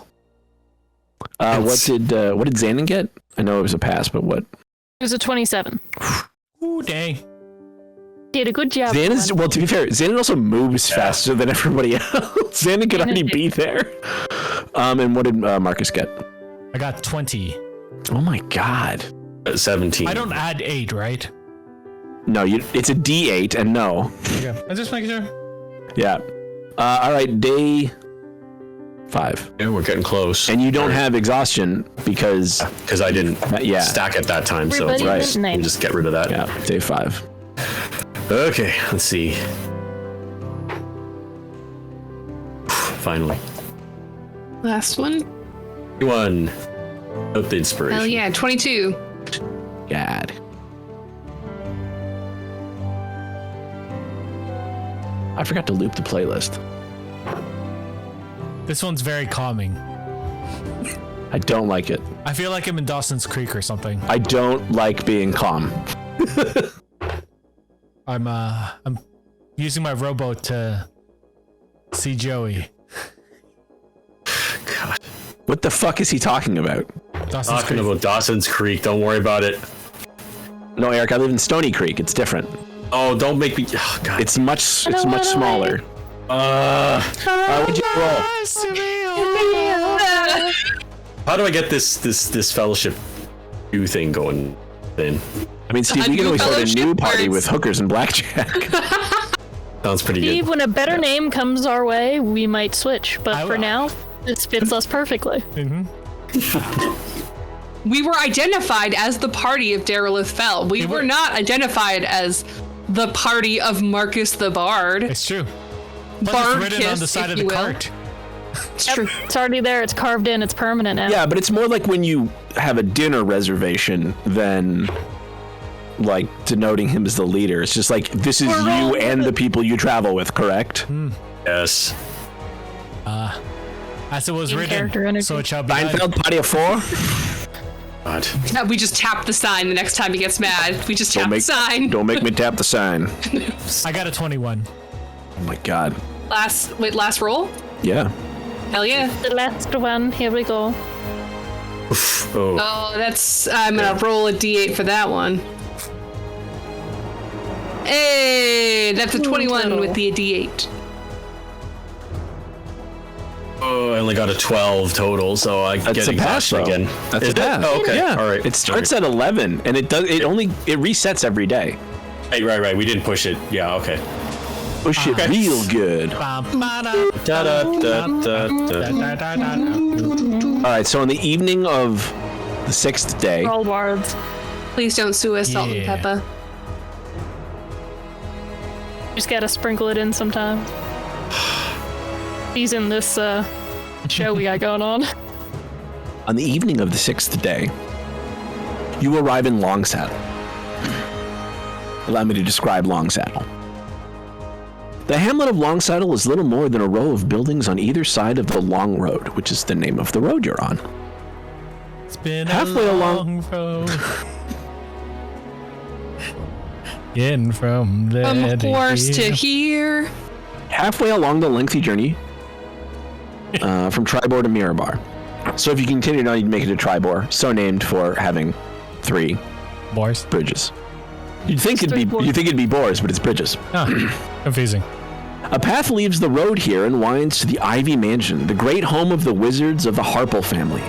What did Xanon get? I know it was a pass, but what? It was a 27. Ooh, dang. Did a good job. Xanon's, well, to be fair, Xanon also moves faster than everybody else. Xanon could already be there. And what did Marcus get? I got 20. Oh my god. 17. I don't add 8, right? No, it's a D8, and no. Okay. I'm just making sure. Yeah. All right, day 5. Yeah, we're getting close. And you don't have exhaustion because I didn't yeah. stack at that time, so Everybody right. was nice. we'll just get rid of that. yeah, day 5. Okay, let's see. finally. Last one. 21. Note the inspiration. Hell yeah, 22. God. I forgot to loop the playlist. This one's very calming. I don't like it. I feel like I'm in Dawson's Creek or something. I don't like being calm. I'm using my rowboat to see Joey. God. What the fuck is he talking about? Dawson's Talking Creek. about Dawson's Creek. Don't worry about it. No, Eric, I live in Stony Creek. It's different. Oh, don't make me. Oh, God. It's much smaller. What'd you roll? How do I get this fellowship do thing going then? I mean, Steve, we can always start a new party with hookers and blackjack. Sounds pretty Steve, good. when a better name comes our way, we might switch. But I for will. now, this fits us perfectly. We were identified as the party of Deraleth Fel. We were not identified as the party of Marcus the Bard. It's true. Plus it's written on the Bardkiss, side if of you the will. cart. It's true. It's already there. It's carved in. It's permanent now. Yeah, but it's more like when you have a dinner reservation than like denoting him as the leader. It's just like, this is you and the people you travel with, correct? Yes. As it was In character written, energy. so it shall be done. Seinfeld, party of four? God. No, we just tap the sign the next time he gets mad. We just tap the sign. Don't make me tap the sign. I got a 21. Oh my god. Last roll? Yeah. Hell yeah. The last one. Here we go. Oh. Oh, I'm gonna roll a d8 for that one. Hey, that's a 21 with the d8. Oh, I only got a 12 total, so I That's get a pass, exhaustion though. again. That's Is a pass. it? Oh, okay. Yeah. All right. It starts at 11, and it resets every day. Hey, right. We didn't push it. Yeah, okay. Push it real good. All right, so on the evening of the 6th day, All bards. Please don't sue us, Salt and Yeah. Pepper. Just gotta sprinkle it in sometime. He's in this show we got going on. on the evening of the 6th day, you arrive in Longsaddle. Allow me to describe Longsaddle. The hamlet of Longsaddle is little more than a row of buildings on either side of the Long Road, which is the name of the road you're on. It's been Halfway a along- long road. Getting from there From horse to here. here. Halfway along the lengthy journey from Tribor to Mirabar. So if you continued on, you'd make it to Tribor, so named for having 3 Boys. bridges. You'd think it'd be Boars, but it's bridges. Oh, confusing. A path leaves the road here and winds to the Ivy Mansion, the great home of the wizards of the Harple family.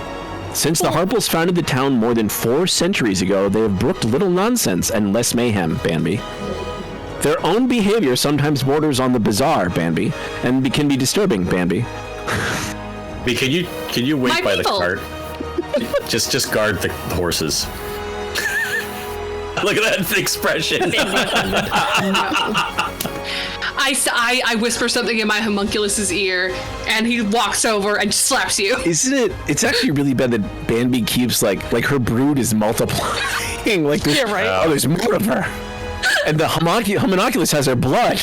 Since the Harples founded the town more than 4 centuries ago, they have brooked little nonsense and less mayhem, Banby. Their own behavior sometimes borders on the bizarre, Banby, and can be disturbing, Banby. Wait, can you wait My by people. the cart? just guard the horses. Look at that expression. I whisper something in my homunculus's ear, and he walks over and slaps you. Isn't it? It's actually really bad that Banby keeps like her brood is multiplying. Like, Yeah, right. Oh, there's more of her. And the homunculus has her blood.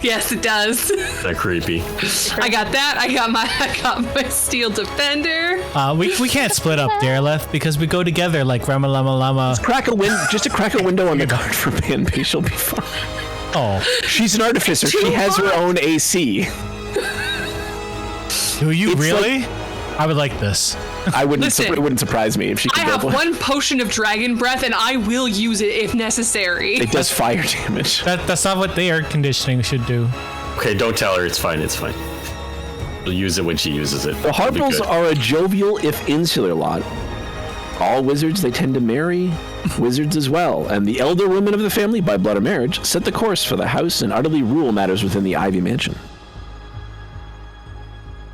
Yes, it does. That creepy. I got that. I got my steel defender. We can't split up, Deraleth, because we go together like Rama Lama Lama. Just to crack a window on the guard for Banby, she'll be fine. Oh, She's an artificer. She has her own AC. do you It's really? I would like this. I wouldn't. Listen, It wouldn't surprise me if she I could have build one. 1 potion of dragon breath, and I will use it if necessary. It does fire damage. That's not what the air conditioning should do. Okay, don't tell her. It's fine. It's fine. She'll use it when she uses it. The It'll be Harples good. are a jovial, if insular lot. All wizards they tend to marry wizards as well, and the elder women of the family, by blood or marriage, set the course for the house and utterly rule matters within the Ivy Mansion.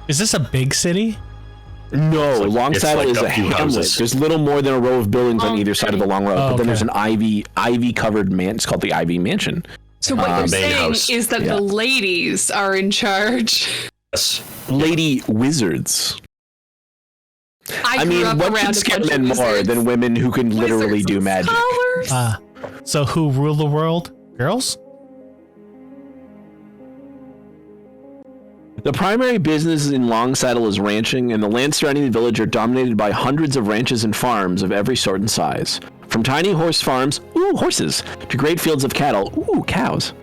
Is this a big city? No, It's Longsaddle like is a a few hamlet. houses. There's little more than a row of buildings on either side of the long road, Oh, but then there's okay. an ivy-covered man. It's called the Ivy Mansion. So what you're main saying house. is that Yeah. the ladies are in charge. Yes. lady wizards. I grew mean, up what around could a scare bunch of men more wizards. than women who can literally Wizards do and magic? scholars. So who rule the world? Girls? The primary business in Longsaddle is ranching, and the lands surrounding the village are dominated by hundreds of ranches and farms of every sort and size. From tiny horse farms, ooh, horses, to great fields of cattle, ooh, cows.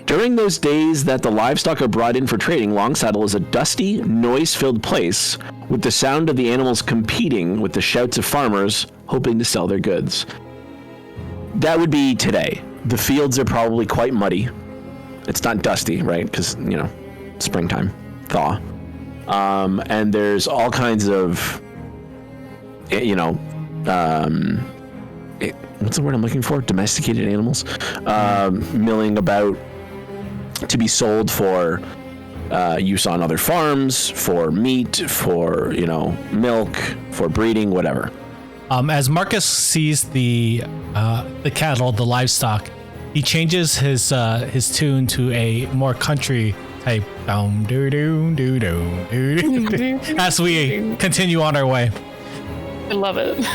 During those days that the livestock are brought in for trading, Longsaddle is a dusty, noise-filled place with the sound of the animals competing with the shouts of farmers hoping to sell their goods. That would be today. The fields are probably quite muddy. It's not dusty, right? Because, springtime, thaw. And there's all kinds of, what's the word I'm looking for? Domesticated animals, milling about to be sold for use on other farms, for meat, for, milk, for breeding, whatever. As Marcus sees the cattle, the livestock, he changes his tune to a more country type as we continue on our way. I love it.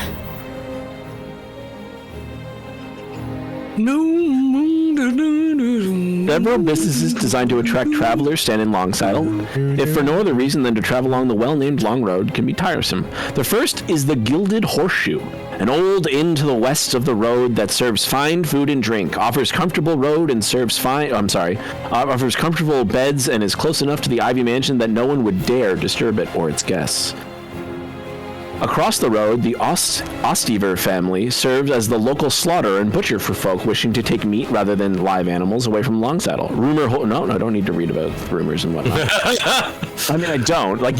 Several businesses designed to attract travelers stand in Longsaddle, if for no other reason than to travel along the well-named Long Road can be tiresome. The first is the Gilded Horseshoe, an old inn to the west of the road that serves fine food and drink, offers comfortable offers comfortable beds, and is close enough to the Ivy Mansion that no one would dare disturb it or its guests. Across the road, the Ostiver family serves as the local slaughterer and butcher for folk wishing to take meat rather than live animals away from Longsaddle. No, I don't need to read about rumors and whatnot. I mean, I don't. I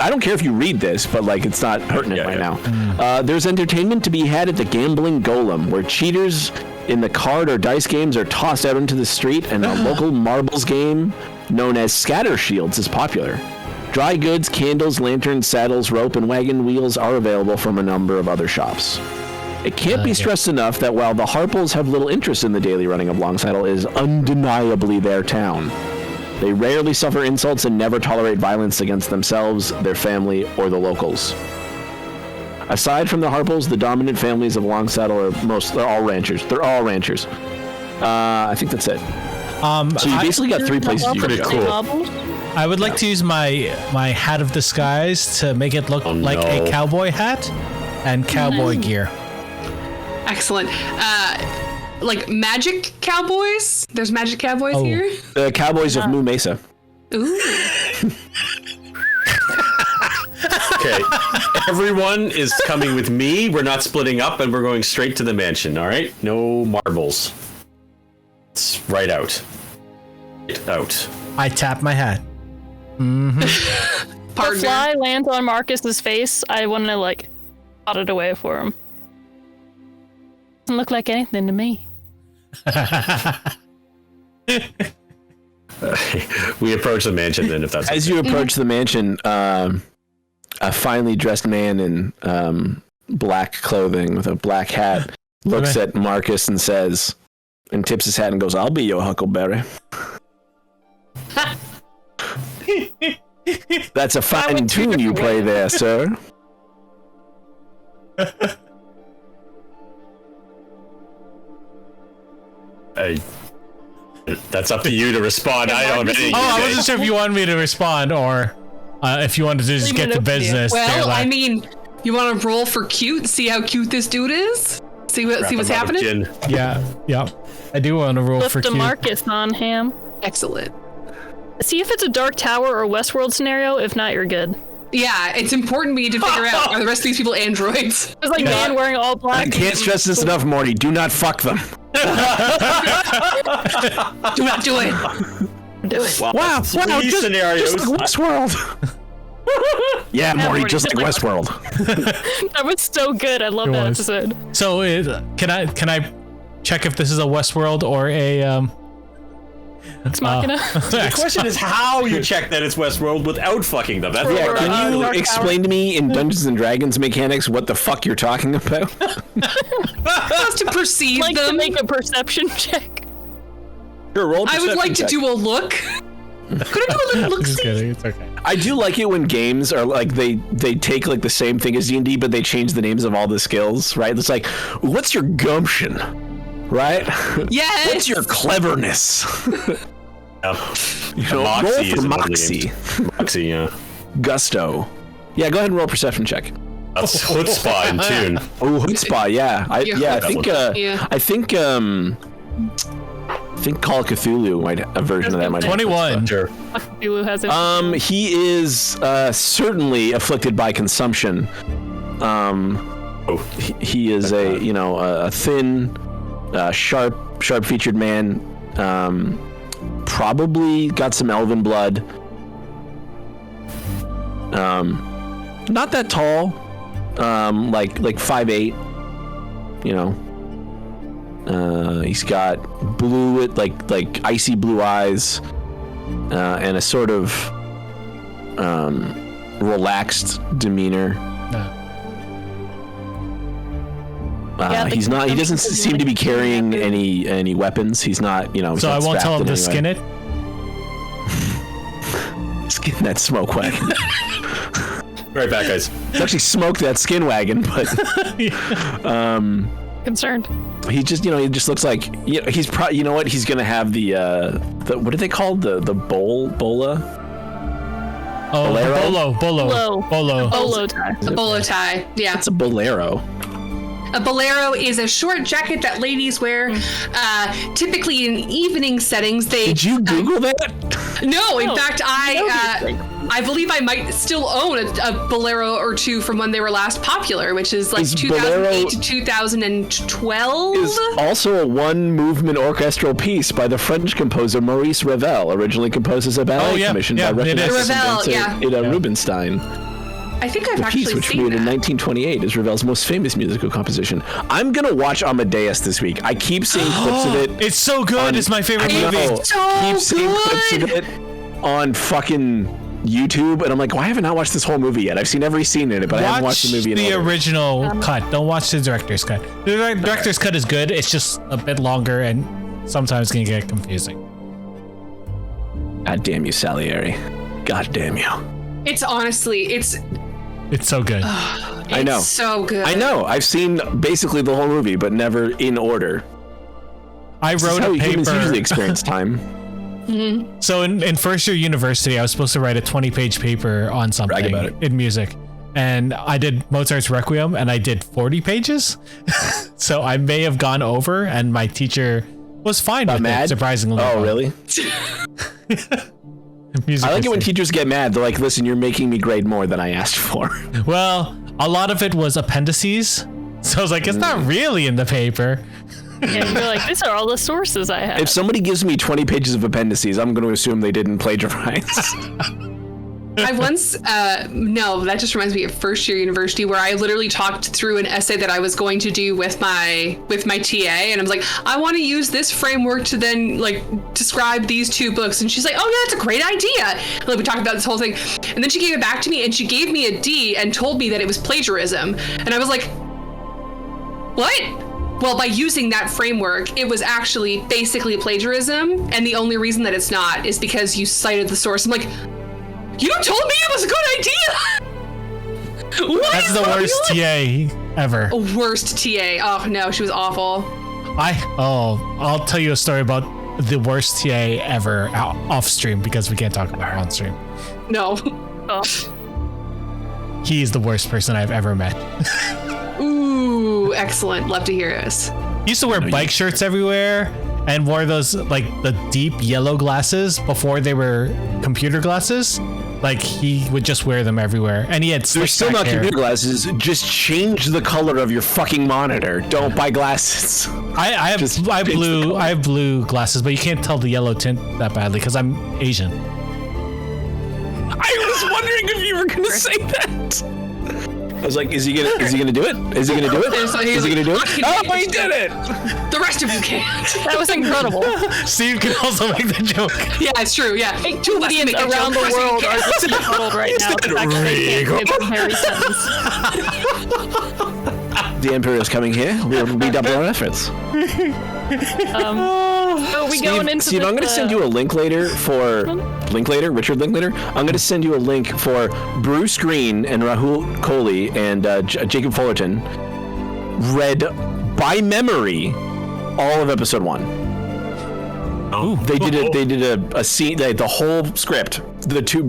don't care if you read this, but it's not pertinent right now. There's entertainment to be had at the Gambling Golem, where cheaters in the card or dice games are tossed out into the street, and a local marbles game known as Scatter Shields is popular. Dry goods, candles, lanterns, saddles, rope, and wagon wheels are available from a number of other shops. It can't be stressed enough that while the Harples have little interest in the daily running of Longsaddle, it is undeniably their town. They rarely suffer insults and never tolerate violence against themselves, their family, or the locals. Aside from the Harples, the dominant families of Longsaddle they're all ranchers. They're all ranchers. I think that's it. So you basically got three places you can go. Cool. I would like to use my hat of disguise to make it look like a cowboy hat and cowboy gear. Excellent. Magic cowboys? There's magic cowboys here? The Cowboys of Moo Mesa. Ooh. Okay, everyone is coming with me. We're not splitting up, and we're going straight to the mansion. All right, no marbles. It's right out. Right out. I tap my hat. The Partner. fly lands on Marcus's face. I want to pot it away for him. Doesn't look like anything to me. We approach the mansion then, if that's As you approach the mansion, a finely dressed man in black clothing with a black hat looks at Marcus and says, and tips his hat and goes, "I'll be your Huckleberry." That's a fine tune you play there, sir. That's up to you to respond. I don't. I wasn't sure if you wanted me to respond or if you wanted to just get to business. Well, I mean, you want to roll for cute? See how cute this dude is? See what's happening? Yeah. I do want to roll Lift for a cute. Marcus on him. Excellent. See if it's a Dark Tower or Westworld scenario. If not, you're good. Yeah, it's important to me to figure out, are the rest of these people androids? There's man wearing all black. I can't stress this enough, Morty. Do not fuck them. Do not do it. Do it. Wow, just scenarios. like Westworld. Yeah, Morty, just like Westworld. That was so good. I love It that was. episode. So can I check if this is a Westworld or a It's Machina. The question is how you check that it's Westworld without fucking them. That's Yeah, Can you Dark explain to me in Dungeons and Dragons mechanics what the fuck you're talking about? Just to perceive Like to them. make a perception check. Sure, roll a I would like to perception do a look. Couldn't do a little look. Just kidding. It's okay. I do like it when games are like they take like the same thing as D&D, but they change the names of all the skills, right? It's like, what's your gumption, right? Yes. What's your cleverness? Yeah. Roll Moxie for is Moxie. Moxie, yeah. Gusto. Yeah, go ahead and roll a perception check. That's chutzpah in tune. Oh, Chutzpah, yeah. I think Call of Cthulhu might a version of that might have 21. Sure. Cthulhu has it. He is certainly afflicted by consumption. He is a thin, sharp-featured man. Probably got some elven blood. Not that tall. Like 5'8". You know. He's got blue, like icy blue eyes, and a sort of relaxed demeanor. He doesn't seem to be carrying any weapons. He's not, So I won't tell him to skin it? Skin that smoke wagon. Right back, guys. It's actually smoked that skin wagon, but Concerned. he just looks like he's probably he's gonna have the what are they called, the bola. Oh, bolo tie. A bolo tie. Yeah. It's a bolero. A bolero is a short jacket that ladies wear, typically in evening settings. Did you Google that? No, in fact, I believe I might still own a bolero or two from when they were last popular, which is like 2008 to 2012. Is also a one-movement orchestral piece by the French composer Maurice Ravel, originally composed as a ballet commissioned by recognized Ida Rubinstein. I think I've the actually piece, which seen premiered in that. 1928, is Ravel's most famous musical composition. I'm gonna watch Amadeus this week. I keep seeing clips of it. It's so good. It's my favorite movie. Keep seeing clips of it on fucking YouTube, and I'm like, why haven't I watched this whole movie yet? I've seen every scene in it, but I haven't watched the movie in the order. original cut. Don't watch the director's cut. The director's cut is good. It's just a bit longer and sometimes can get confusing. God damn you, Salieri. God damn you. It's honestly, it's so good. I know. So good. I know. I've seen basically the whole movie, but never in order. I wrote a Humans paper. usually experience time. So in first year university, I was supposed to write a 20-page paper on something Brag about it. in music. And I did Mozart's Requiem, and I did 40 pages. So I may have gone over, and my teacher was fine with mad? it, surprisingly. Oh, really? Music I like it when history. teachers get mad. They're like, listen, you're making me grade more than I asked for. Well, a lot of it was appendices. So I was like, it's not really in the paper. And you're like, these are all the sources I have. If somebody gives me 20 pages of appendices, I'm going to assume they didn't plagiarize. I once, no, that just reminds me of first year university where I literally talked through an essay that I was going to do with my TA, and I was like, I want to use this framework to then like describe these two books, and she's like, oh yeah, that's a great idea. And, like, we talked about this whole thing, and then she gave it back to me, and she gave me a D and told me that it was plagiarism, and I was like, what? Well, by using that framework, it was actually basically plagiarism, and the only reason that it's not is because you cited the source. I'm like, you told me it was a good idea! What That's is the wrong worst with you? TA ever. Worst TA. Oh, no, she was awful. I'll tell you a story about the worst TA ever off stream because we can't talk about it on stream. No. Oh. He is the worst person I've ever met. Ooh, excellent. Love to hear this. He used to wear bike shirts everywhere and wore those like the deep yellow glasses before they were computer glasses. Like he would just wear them everywhere, and he had They're still not computer glasses. Just change the color of your fucking monitor. Don't buy glasses. I have blue glasses, but you can't tell the yellow tint that badly because I'm Asian. I was wondering if you were gonna say that. I was like, is he gonna do it? Is he gonna do it? Is he gonna do it? Oh, he did it! The rest of you can't. That was incredible. Steve can also make the joke. Yeah, it's true. Yeah. Two Indians around the world are just befuddled right now. The fact that they can't give a Harry sentence. The Emperor is coming here. We'll redouble our efforts. Are we going into Steve, I'm going to send you a link later for Richard Linklater. I'm going to send you a link for Bruce Green and Rahul Kohli and Jacob Fullerton read by memory all of episode 1. Oh. They did a scene, the whole script. The two,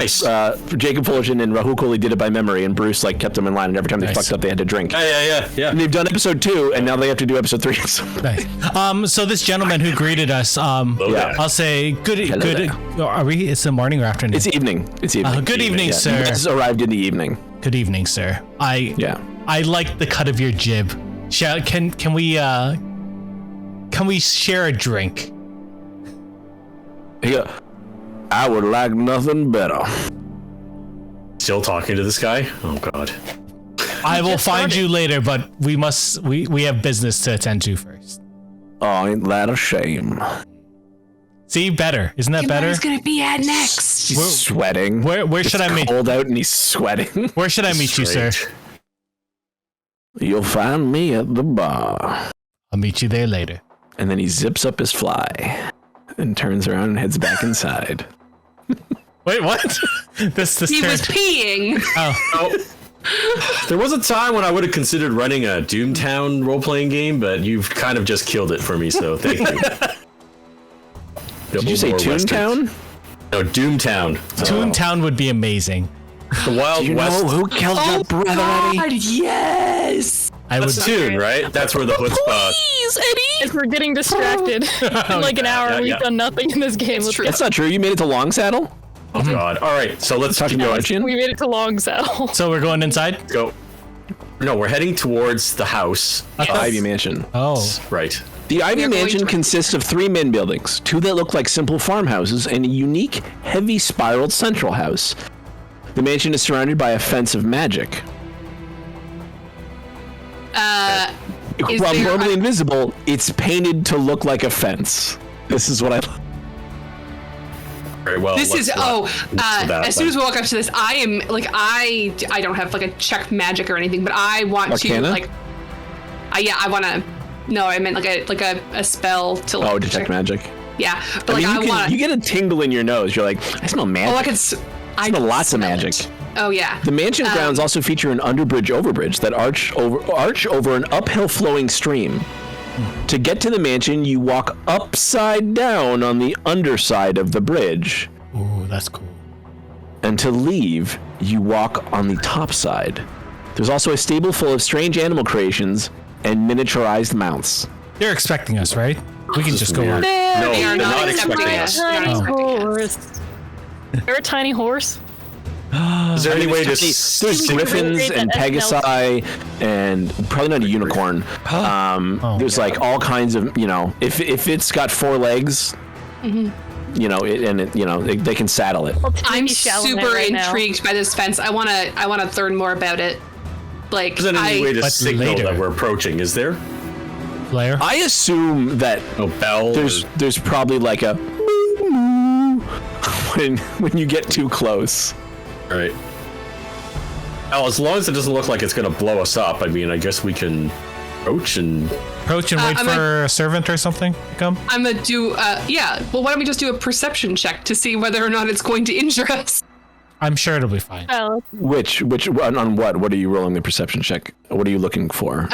Jacob Fullerton and Rahul Kohli did it by memory, and Bruce kept them in line, and every time they fucked up, they had to drink. Yeah. And they've done episode 2, and now they have to do episode 3. Nice. So this gentleman who greeted us, I'll say good. Are we? It's the morning or afternoon? It's evening. Good evening, sir. You guys arrived in the evening. Good evening, sir. I like the cut of your jib. Can we share a drink? Yeah, I would like nothing better. Still talking to this guy? Oh God. I will find you later, but we have business to attend to first. Oh, ain't that a shame? See, better. Isn't that better? Where's gonna be at next? He's sweating. Where should I meet? It's cold out and he's sweating. Where should I meet you, sir? You'll find me at the bar. I'll meet you there later. And then he zips up his fly and turns around and heads back inside. Wait, what? He was peeing. Oh. There was a time when I would have considered running a Doomtown role-playing game, but you've kind of just killed it for me, so thank you. Did you say Toontown? No, Doomtown. Toontown would be amazing. The Wild Do you West. know who killed your brother, God, Eddie? yes. That's Toon, right? That's where the chutzpah. Please, Eddie. If we're getting distracted in like an hour and we've done nothing in this game. It's true. That's not true. You made it to Long Saddle? Oh God! All right, so let's Talking to Marchion? We made it to Long Saddle. So we're going inside? go. No, we're heading towards the house. The Ivy Mansion. Oh. Right. The Ivy We are going Mansion to- consists of 3 main buildings, 2 that look like simple farmhouses, and a unique, heavy spiraled central house. The mansion is surrounded by a fence of magic. Is While there normally a- invisible, it's painted to look like a fence. This is what I love. Very well. This let's is not mix with that, as soon as then. we walk up to this, I am like I don't have like a check magic or anything, but I want Arcana? to like I want to. No, I meant like a spell to like Oh, detect magic. Yeah, but I mean, like I want. you get a tingle in your nose. You're like, I smell magic. Oh, I smell lots of smell magic. it. Oh yeah. The mansion grounds also feature an overbridge that arch over an uphill flowing stream. To get to the mansion, you walk upside down on the underside of the bridge. Ooh, that's cool. And to leave, you walk on the top side. There's also a stable full of strange animal creations and miniaturized mounts. They're expecting us, right? We can just go on. No, they are they're not not accepting expecting us. us. They're not Tiny expecting us. horse. There a tiny horse? Is there any way to? There's griffins create and that pegasi and probably not a unicorn. There's like all kinds of, if it's got 4 legs, they can saddle it. I'm Maybe Chalamet super right now. intrigued by this fence. I wanna learn more about it. Like Is there any way to But signal later. that we're approaching? Is there? Blair? I assume that No bell. there's probably like a when you get too close. Right. Well, as long as it doesn't look like it's going to blow us up, I mean, I guess we can approach and. Approach and wait I'm for a servant or something to come? I'm gonna do yeah. Well, why don't we just do a perception check to see whether or not it's going to injure us? I'm sure it'll be fine. Oh, Which on what? What are you rolling the perception check? What are you looking for?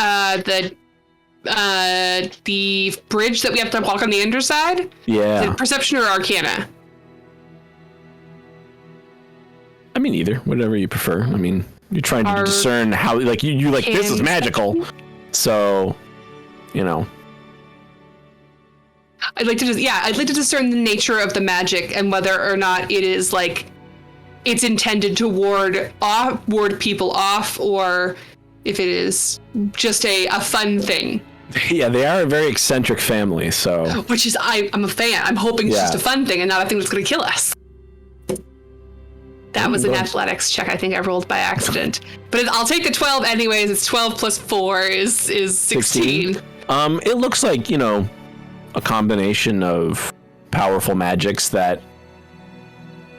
The bridge that we have to walk on the underside. Is Yeah. it perception or arcana? I mean, either. Whatever you prefer. I mean, you're trying to discern how, like, you like, this is magical. So, I'd like to discern the nature of the magic and whether or not it is like it's intended to ward people off, or if it is just a fun thing. Yeah, they are a very eccentric family, so. Which is I'm a fan. I'm hoping it's Yeah. just a fun thing and not a thing that's going to kill us. That was an athletics check I think I rolled by accident. But I'll take the 12 anyways. It's 12 plus 4 is 16. It looks like, a combination of powerful magics that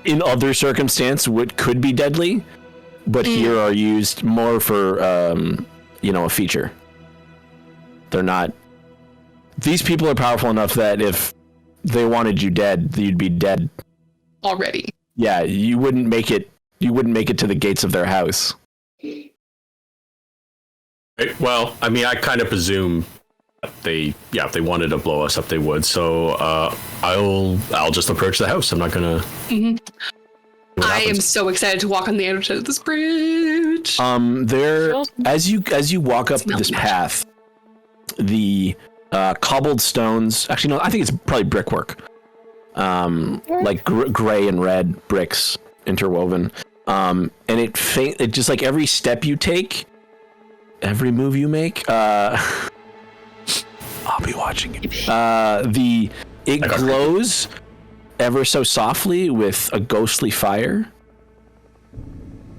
in other circumstance could be deadly, but here are used more for, a feature. They're not. These people are powerful enough that if they wanted you dead, you'd be dead already. Yeah, you wouldn't make it. You wouldn't make it to the gates of their house. Well, I mean, I kind of presume if they wanted to blow us up, they would. So I'll just approach the house. I'm not gonna. I am so excited to walk on the outside of this bridge. There, as you walk up this path, the cobbled stones. Actually, no, I think it's probably brickwork. Like gray and red bricks interwoven. And it just like every step you take, every move you make, I'll be watching it. It glows ever so softly with a ghostly fire.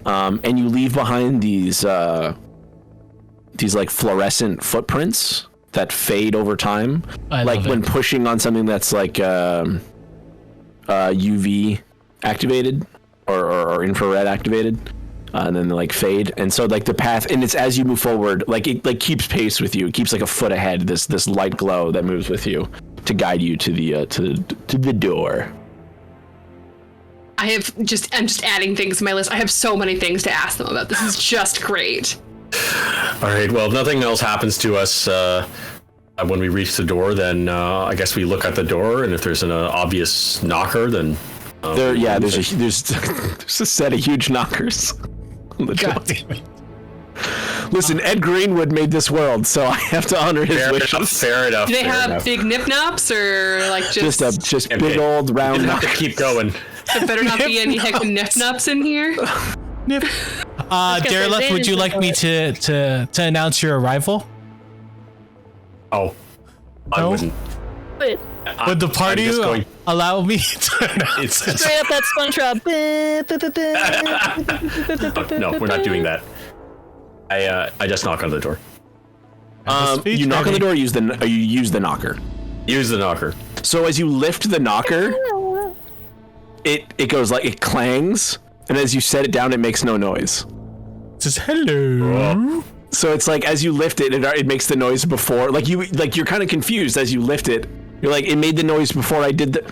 And you leave behind these like fluorescent footprints that fade over time. Like when pushing on something that's like UV activated or infrared activated, and then they like fade. And so like the path, and it's as you move forward, like it like keeps pace with you. It keeps like a foot ahead. This light glow that moves with you to guide you to the door. I'm just adding things to my list. I have so many things to ask them about. This is just great. All right. Well, if nothing else happens to us when we reach the door, then I guess we look at the door, and if there's an obvious knocker, then there's a set of huge knockers on the door. Damn it. Listen, Ed Greenwood made this world, so I have to honor his wishes. Fair enough. Do they have big nip-nops or like just big old round knockers? Keep going. There better not be any heck of nip-nops in here. Deraleth, would you like me to announce your arrival? Oh, I wouldn't. Wait, Would the party allow me to announce? straight up that SpongeBob. No, we're not doing that. I just knock on the door. You knock on the door. You use the knocker. Use the knocker. So as you lift the knocker, it goes like it clangs, and as you set it down, it makes no noise. It says hello. So it's like as you lift it, it makes the noise before. You're kind of confused as you lift it. You're like, it made the noise before I did the.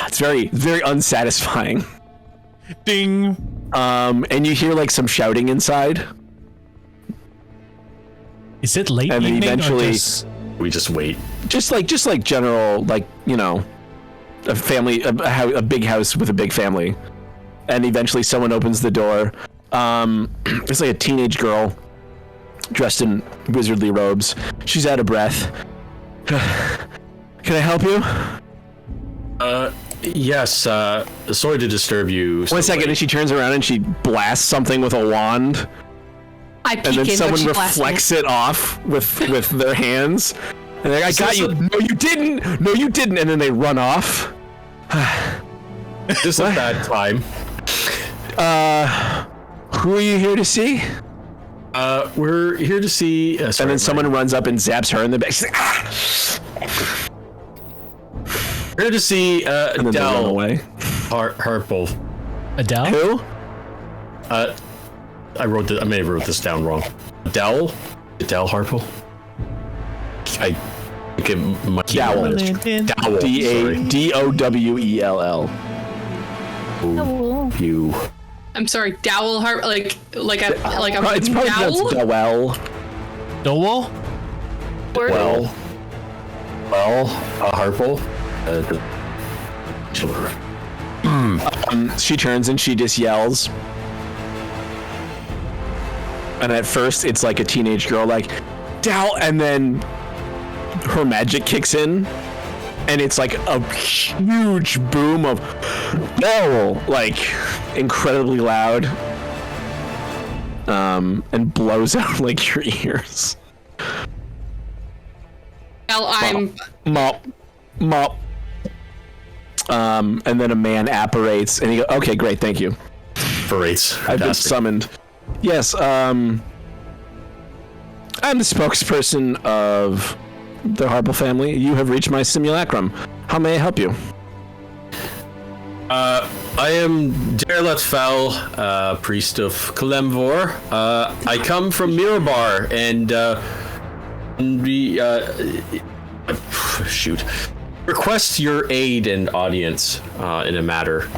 It's very, very unsatisfying. Ding. And you hear like some shouting inside. Is it late and then evening eventually we just wait. Just like general, like, you know, a family, a big house with a big family, and eventually someone opens the door. It's like a teenage girl dressed in wizardly robes. She's out of breath. Can I help you? Yes. Sorry to disturb you. One second, and she turns around and she blasts something with a wand. I peek and then in, someone reflects it off with their hands. And they're like, I got you. No, you didn't. No, you didn't. And then they run off. Just at that time. Who are you here to see? We're here to see. And then someone runs up and zaps her in the back. She's like, ah! Here to see and then they run away. Harple. Adele? Who? I may have wrote this down wrong. Adele Harple. I think it might be Dowell. Dowell. You. I'm sorry, Dowell Hart, like a It's probably pronounced Dowell. Dowell? Harple. She turns and she just yells. And at first, it's like a teenage girl, like, Dowell, and then her magic kicks in, and it's like a huge boom of Dowell, like incredibly loud, and blows out like your ears. Well, I'm Mop. And then a man apparates, and he goes, "Okay, great, thank you." Apparates. I've been summoned. Yes, I'm the spokesperson of the Harple family. You have reached my simulacrum. How may I help you? I am Deraleth Fel, priest of Kalemvor. I come from Mirabar, and we request your aid and audience in a matter.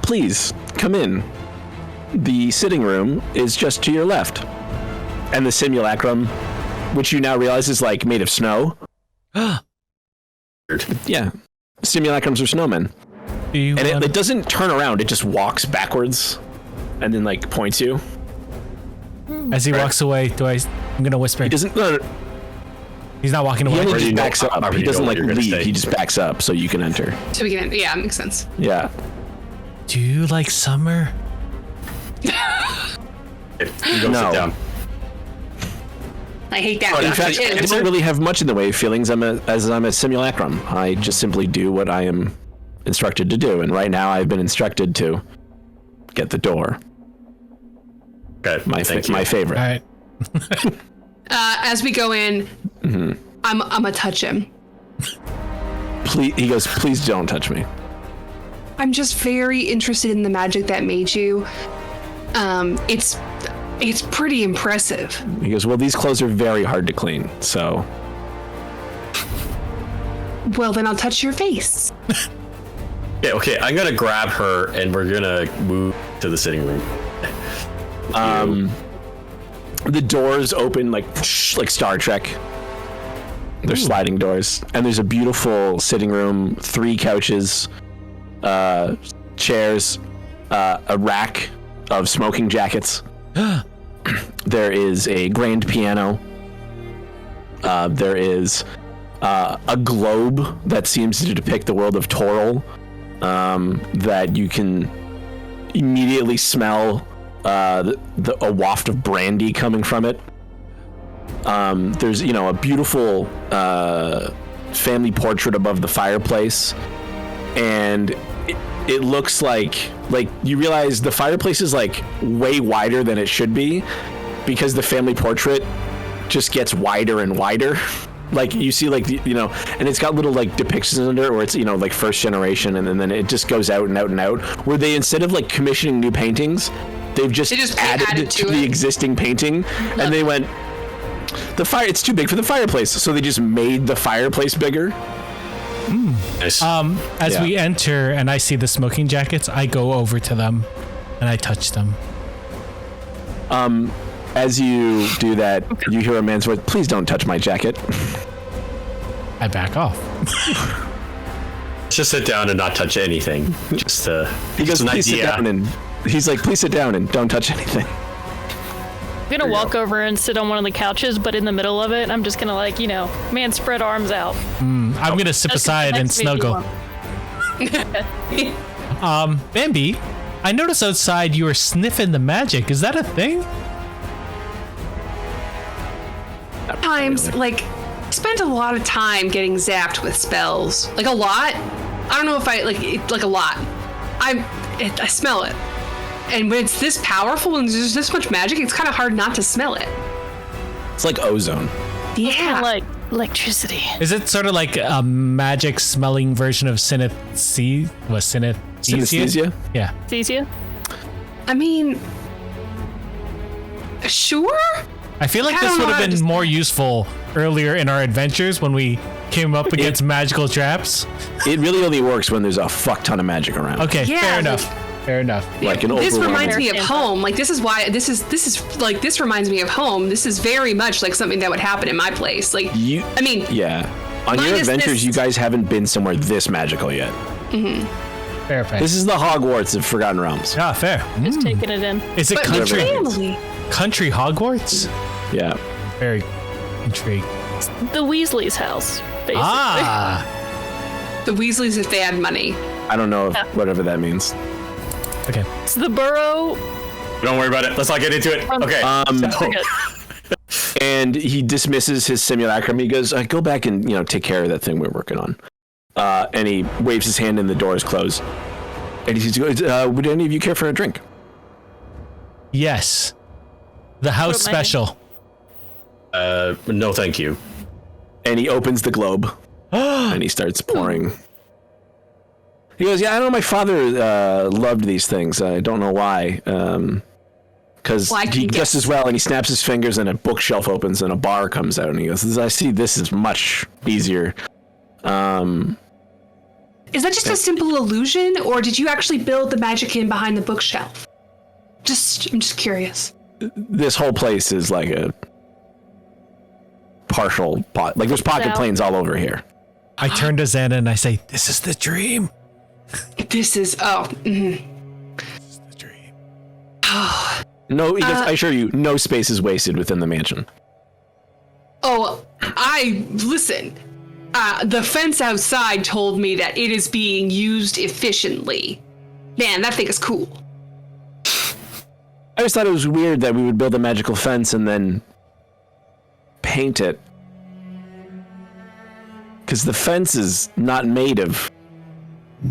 Please, come in. The sitting room is just to your left. And the simulacrum, which you now realize is like made of snow. Yeah. Simulacrums are snowmen. And it doesn't turn around, it just walks backwards and then like points you. As he walks away, I'm gonna whisper. He doesn't. No, He's not walking away. he only just you know- backs up. however He you know doesn't what like you're gonna leave. say. He just backs up so you can enter. So we can. Yeah, makes sense. Yeah. Do you like summer? You go No. sit down. I hate that. In fact, I Ew. don't really have much in the way of feelings. As I'm a simulacrum. I just simply do what I am instructed to do, and right now I've been instructed to get the door. Okay, thank you. My favorite. All right. As we go in, I'm gonna touch him. Please, he goes, please don't touch me. I'm just very interested in the magic that made you. It's pretty impressive. He goes, well, these clothes are very hard to clean, so Well, then I'll touch your face. Okay, I'm gonna grab her and we're gonna move to the sitting room. the doors open like Star Trek. They're sliding doors, and there's a beautiful sitting room, 3 couches, chairs, a rack of smoking jackets. There is a grand piano. There is a globe that seems to depict the world of Toril, that you can immediately smell a waft of brandy coming from it. There's, a beautiful family portrait above the fireplace, and it looks like you realize the fireplace is like way wider than it should be, because the family portrait just gets wider and wider. Like you see, and it's got little like depictions under it where it's like first generation, and then it just goes out and out and out. Where they, instead of like commissioning new paintings, they've just added to the existing painting, and they went, it's too big for the fireplace, so they just made the fireplace bigger. Nice. As we enter and I see the smoking jackets, I go over to them and I touch them. As you do that, you hear a man's voice, please don't touch my jacket. I back off. Just sit down and not touch anything. Just He goes, an please sit idea. down, and he's like, please sit down and don't touch anything. I'm gonna walk over and sit on one of the couches, but in the middle of it, I'm just gonna man, spread arms out. I'm gonna sip That's aside and next to me if you snuggle. want. Bambi, I noticed outside you were sniffing the magic. Is that a thing? Times, spent a lot of time getting zapped with spells. Like, a lot. I don't know if I, a lot. I smell it. And when it's this powerful and there's this much magic, it's kind of hard not to smell it. It's like ozone. Yeah. Kinda like electricity. Is it sort of like a magic smelling version of synesthesia? Synesthesia? Yeah. Thesia? I mean, sure? I feel like I this don't would know, have I been just- more useful earlier in our adventures when we came up against magical traps. It really only works when there's a fuck ton of magic around. Okay, Yeah, fair enough. Fair enough. Like an This overwhelming. reminds me of Sample. home. Like, this is why this reminds me of home. This is very much like something that would happen in my place. Like, Yeah. On your minus adventures, this- you guys haven't been somewhere this magical yet. Fair. This is the Hogwarts of Forgotten Realms. Ah, fair. Just taking it in. Is it but country family. country Hogwarts? Yeah. Very intrigued. The Weasley's house, basically. Ah, The Weasleys, if they had money. I don't know if whatever that means. okay. It's the borough. Don't worry about it. Let's not get into it. Okay. Forget- And he dismisses his simulacrum. He goes, go back and take care of that thing we're working on. And he waves his hand and the doors close. And he says, would any of you care for a drink? Yes. The house Put my hand- special. No, thank you. And he opens the globe. And he starts pouring. He goes, I know my father loved these things. I don't know why. Because Well, I he can just guess. as well, and he snaps his fingers, and a bookshelf opens, and a bar comes out, and he goes, I see this is much easier Is that just a simple illusion, or did you actually build the magic in behind the bookshelf? I'm just curious. This whole place is like a partial pot. Like there's pocket planes all over here. I turn to Xana and I say, "This is the dream." This is This is the dream. No, I assure you, no space is wasted within the mansion. Listen. The fence outside told me that it is being used efficiently. Man, that thing is cool. I just thought it was weird that we would build a magical fence and then paint it. Because the fence is not made of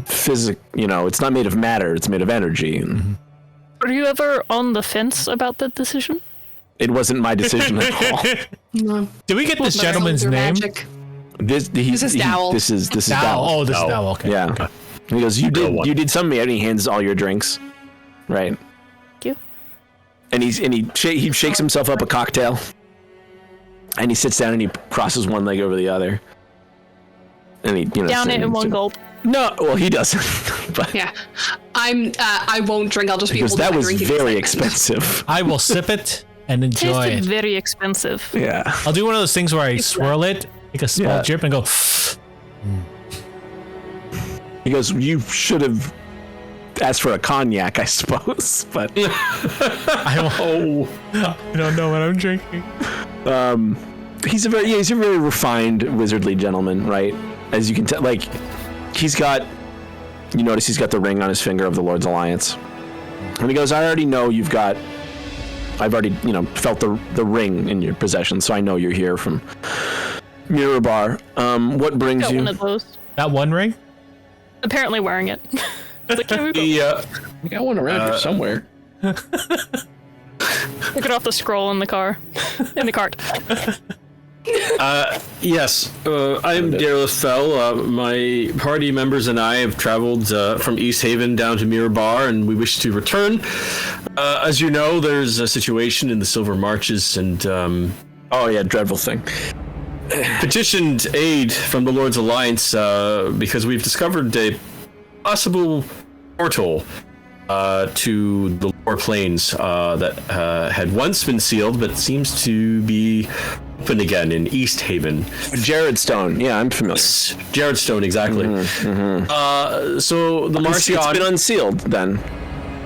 it's not made of matter, it's made of energy. And Were you ever on the fence about that decision? it wasn't my decision at all. No. Did we get this gentleman's name? Magic. This is Dowell. This is Dowell. Dowell. Oh, this is Dowell. Okay. Yeah. Okay. He goes, you did some of me, and he hands all your drinks. Right. Thank you. And he shakes himself up a cocktail. And he sits down and he crosses one leg over the other. And he, Down it in one gulp. No, well, he doesn't. But Yeah. I won't drink. I'll just be because able to that was drinking very excitement. expensive. I will sip it and enjoy Tasted it. very expensive. Yeah. I'll do one of those things where I swirl it, take a small drip, and go. He goes, you should have asked for a cognac, I suppose. But I don't know what I'm drinking. he's a very refined wizardly gentleman, right? As you can tell, like you notice he's got the ring on his finger of the Lord's Alliance. And he goes, I already know I've already, felt the ring in your possession, so I know you're here from Mirabar. What brings Got you? one of those. That one ring? Apparently wearing it. Like, can we go? I got one around here somewhere. Took it off the scroll in the car. In the cart. Yes, I'm Deraleth Fel. My party members and I have traveled from East Haven down to Mirabar, and we wish to return. As you know, there's a situation in the Silver Marches, and dreadful thing. petitioned aid from the Lord's Alliance because we've discovered a possible portal to the lower planes that had once been sealed, but seems to be open again in East Haven. Jared Stone. Yeah, I'm familiar. Jared Stone, exactly. So the Marchion... It's been unsealed then.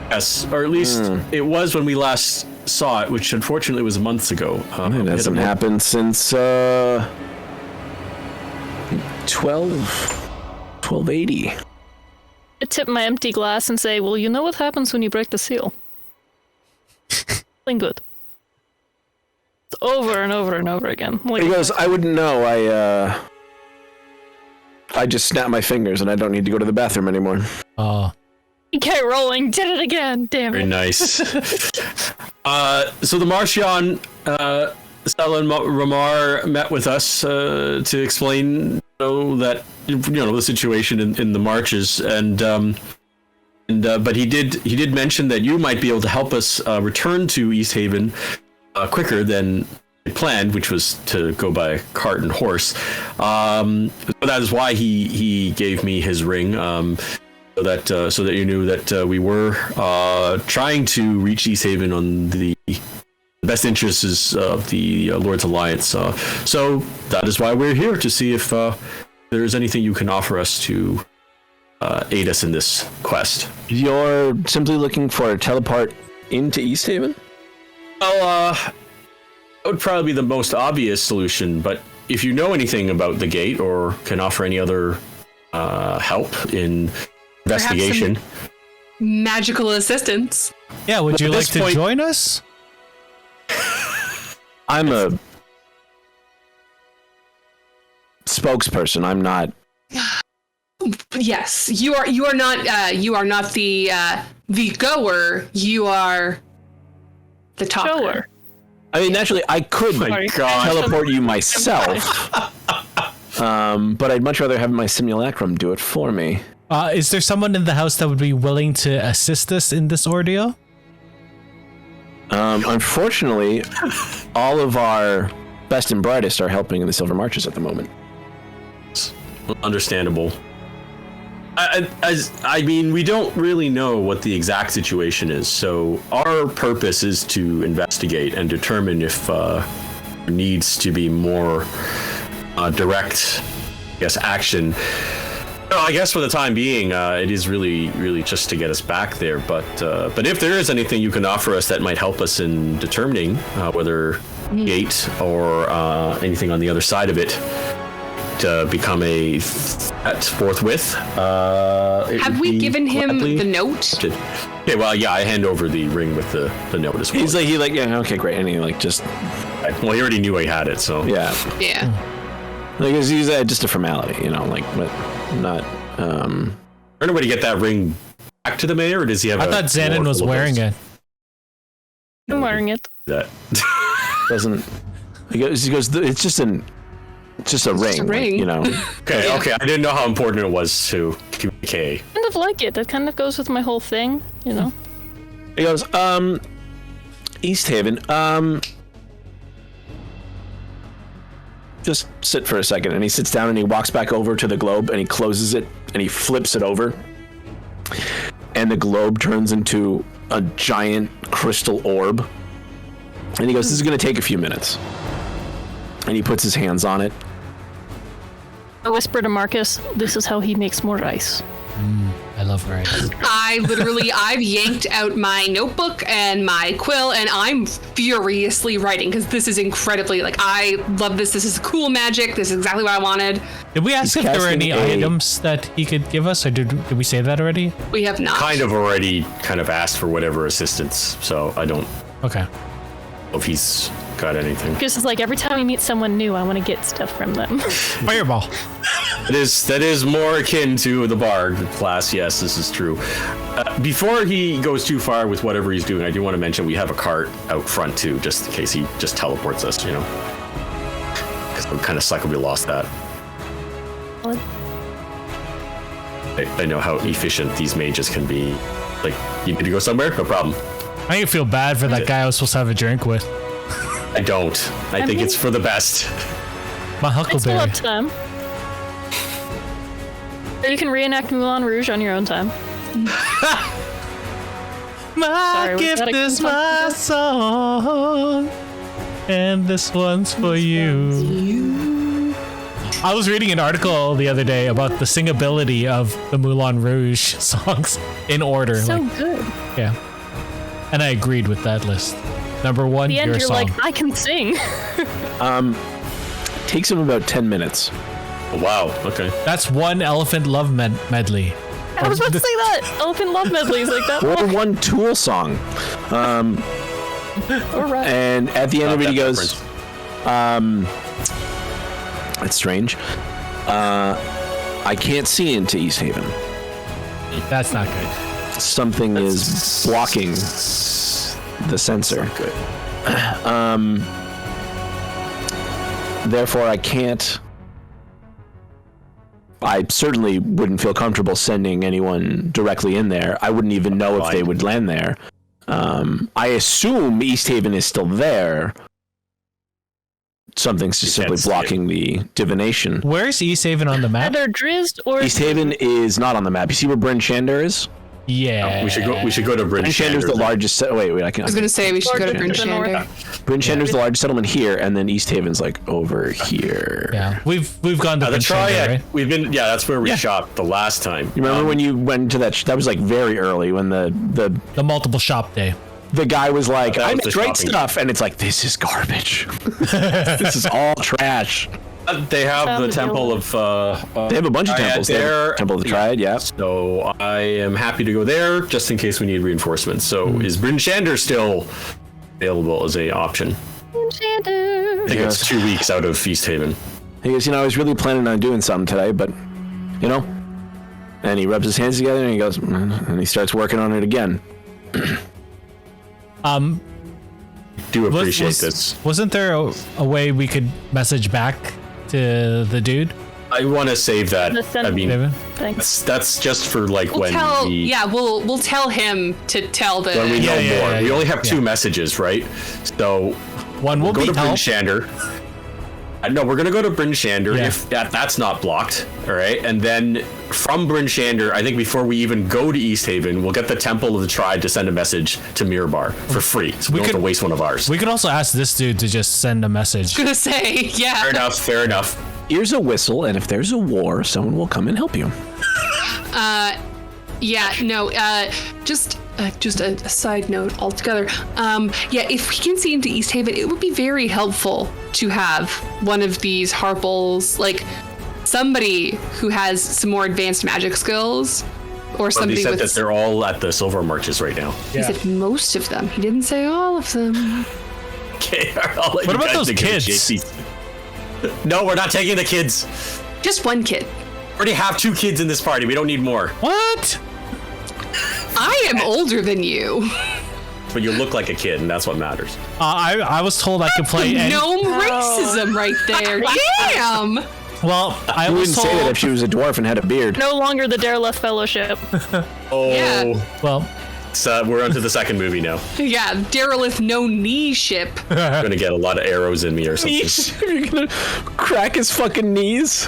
Yes, or at least it was when we last saw it, which unfortunately was months ago. It hasn't happened since 1280. I tip my empty glass and say, well, you know what happens when you break the seal? Something good. It's over and over and over again. Like, He goes, I wouldn't know. I just snap my fingers and I don't need to go to the bathroom anymore. okay, rolling, did it again, damn Very it. nice. So the Marchion, Ramar met with us to explain that the situation in the marches, but he did mention that you might be able to help us return to East Haven quicker than planned, which was to go by cart and horse. So that is why he gave me his ring, so that you knew that we were trying to reach East Haven on the best interests of the Lord's Alliance. So that is why we're here, to see if there is anything you can offer us to aid us in this quest. You're simply looking for a teleport into East Haven? Well, that would probably be the most obvious solution, but if you know anything about the gate or can offer any other help in investigation. Magical assistance. Yeah, would you At like this to point- join us? I'm a spokesperson. I'm not. Yes, you are not the goer. You are the talker. Shower. I mean, naturally, I could Sorry. teleport you myself, but I'd much rather have my simulacrum do it for me. Is there someone in the house that would be willing to assist us in this ordeal? Unfortunately, all of our best and brightest are helping in the Silver Marches at the moment. understandable. I mean, we don't really know what the exact situation is, so our purpose is to investigate and determine if there needs to be more direct, action. No, I guess for the time being, it is really just to get us back there. But if there is anything you can offer us that might help us in determining whether gate or anything on the other side of it to become a threat forthwith. Have we given him the note? Okay, well, yeah, I hand over the ring with the note as well. He's like, yeah, okay, great. And he just... Well, he already knew I had it, so... Yeah. Like, he's just a formality, but not... I don't know where to get that ring back to the mayor, or does he have I thought Xanon was wearing it. I'm wearing it. That doesn't... He goes, it's just a ring. Okay, I didn't know how important it was to communicate. Kind of like it. That kind of goes with my whole thing, He goes, East Haven, just sit for a second. And he sits down and he walks back over to the globe and he closes it and he flips it over. And the globe turns into a giant crystal orb. And he goes, this is going to take a few minutes. And he puts his hands on it. I whisper to Marcus, this is how he makes more rice. I love rice. I've yanked out my notebook and my quill, and I'm furiously writing because this is incredibly, I love this. This is cool magic. This is exactly what I wanted. Did we ask if there were any items that he could give us, or did we say that already? We have not. Kind of asked for whatever assistance, so I don't Okay. know if he's got anything. Because it's like every time we meet someone new, I want to get stuff from them. Fireball. That is more akin to the bard class. Yes, this is true. Before he goes too far with whatever he's doing, I do want to mention we have a cart out front too, just in case he just teleports us. Because it would kind of suck if we lost that. What? I know how efficient these mages can be. Like, you need to go somewhere? No problem. I feel bad for that guy I was supposed to have a drink with. I don't. I think it's for the best. My I still Huckleberry. have time. Or you can reenact Moulin Rouge on your own time. My Sorry, was gift that a is my song, and this one's for you. I was reading an article the other day about the singability of the Moulin Rouge songs in order. So good. Yeah. And I agreed with that list. Number one, At the end, your you're song. like, I can sing. Takes him about 10 minutes. Oh, wow. Okay. That's one elephant love medley. I was about to say that. Elephant Love Medleys like that. Or one Tool song. All right. And at the end of it, he goes, that's strange. I can't see into East Haven. That's not good. Something is blocking the sensor. Good. Therefore, I can't. I certainly wouldn't feel comfortable sending anyone directly in there. I wouldn't even know if they would land there. I assume East Haven is still there. Something's just simply blocking the divination. Where's East Haven on the map? Either Drizzt or East Haven is not on the map. You see where Bryn Shander is? Yeah. We should go to Bryn Bryn Shander's the Shander. largest. Wait. I I was going to say we should go to Bryn North. Shander. Bryn Shander's the largest settlement here, and then East Haven's over here. Yeah. We've gone to The the Triad. right? We've been. Yeah, that's where we shot the last time. You remember when you went to that? That was very early when the The multiple shop day. guy was like, that "I was make the great shopping. stuff," and it's like, "This is garbage. This is all trash." They have the Sounds Temple of. They have a bunch of Triad temples. They have there. Temple of the Triad, yeah. So I am happy to go there just in case we need reinforcements. So is Bryn Shander still available as a option? Enchanter. I think it's 2 weeks out of East Haven. He goes, I was really planning on doing something today, but, and he rubs his hands together and he goes, and he starts working on it again. Do appreciate this. Wasn't there a way we could message back to the dude? I want to save that. The Sentinel. I mean, David? Thanks. that's just for We'll when tell. we We'll tell him to tell the. when we know Yeah, more. yeah, We yeah. only have two messages, right? So One will go be to Bryn help. Shander. No, we're gonna go to Bryn Shander Yeah. if that's not blocked. All right, and then from Bryn Shander, I think before we even go to East Haven, we'll get the Temple of the Tribe to send a message to Mirabar for free, so we don't have to waste one of ours. We could also ask this dude to just send a message. Gonna say, yeah. Fair enough. Here's a whistle, and if there's a war, someone will come and help you. Yeah, no, just a side note altogether. Yeah, if we can see into East Haven, it would be very helpful to have one of these Harples, like somebody who has some more advanced magic skills, or But somebody he said with. that they're all at the Silver Marches right now. He said most of them. He didn't say all of them. Okay, I'll let What you about guys those take it, kids? JC. No, we're not taking the kids. Just one kid. We already have 2 kids in this party. We don't need more. What? I am older than you. But you look like a kid, and that's what matters. I was told I could play. Gnome racism right there. Damn. Well, I You was wouldn't say that told. if she was a dwarf and had a beard. No longer the Deraleth Fellowship. Oh, Yeah. Well, so we're onto the second movie now. Yeah, Deraleth no knee ship. I'm gonna get a lot of arrows in me or something. You're gonna crack his fucking knees.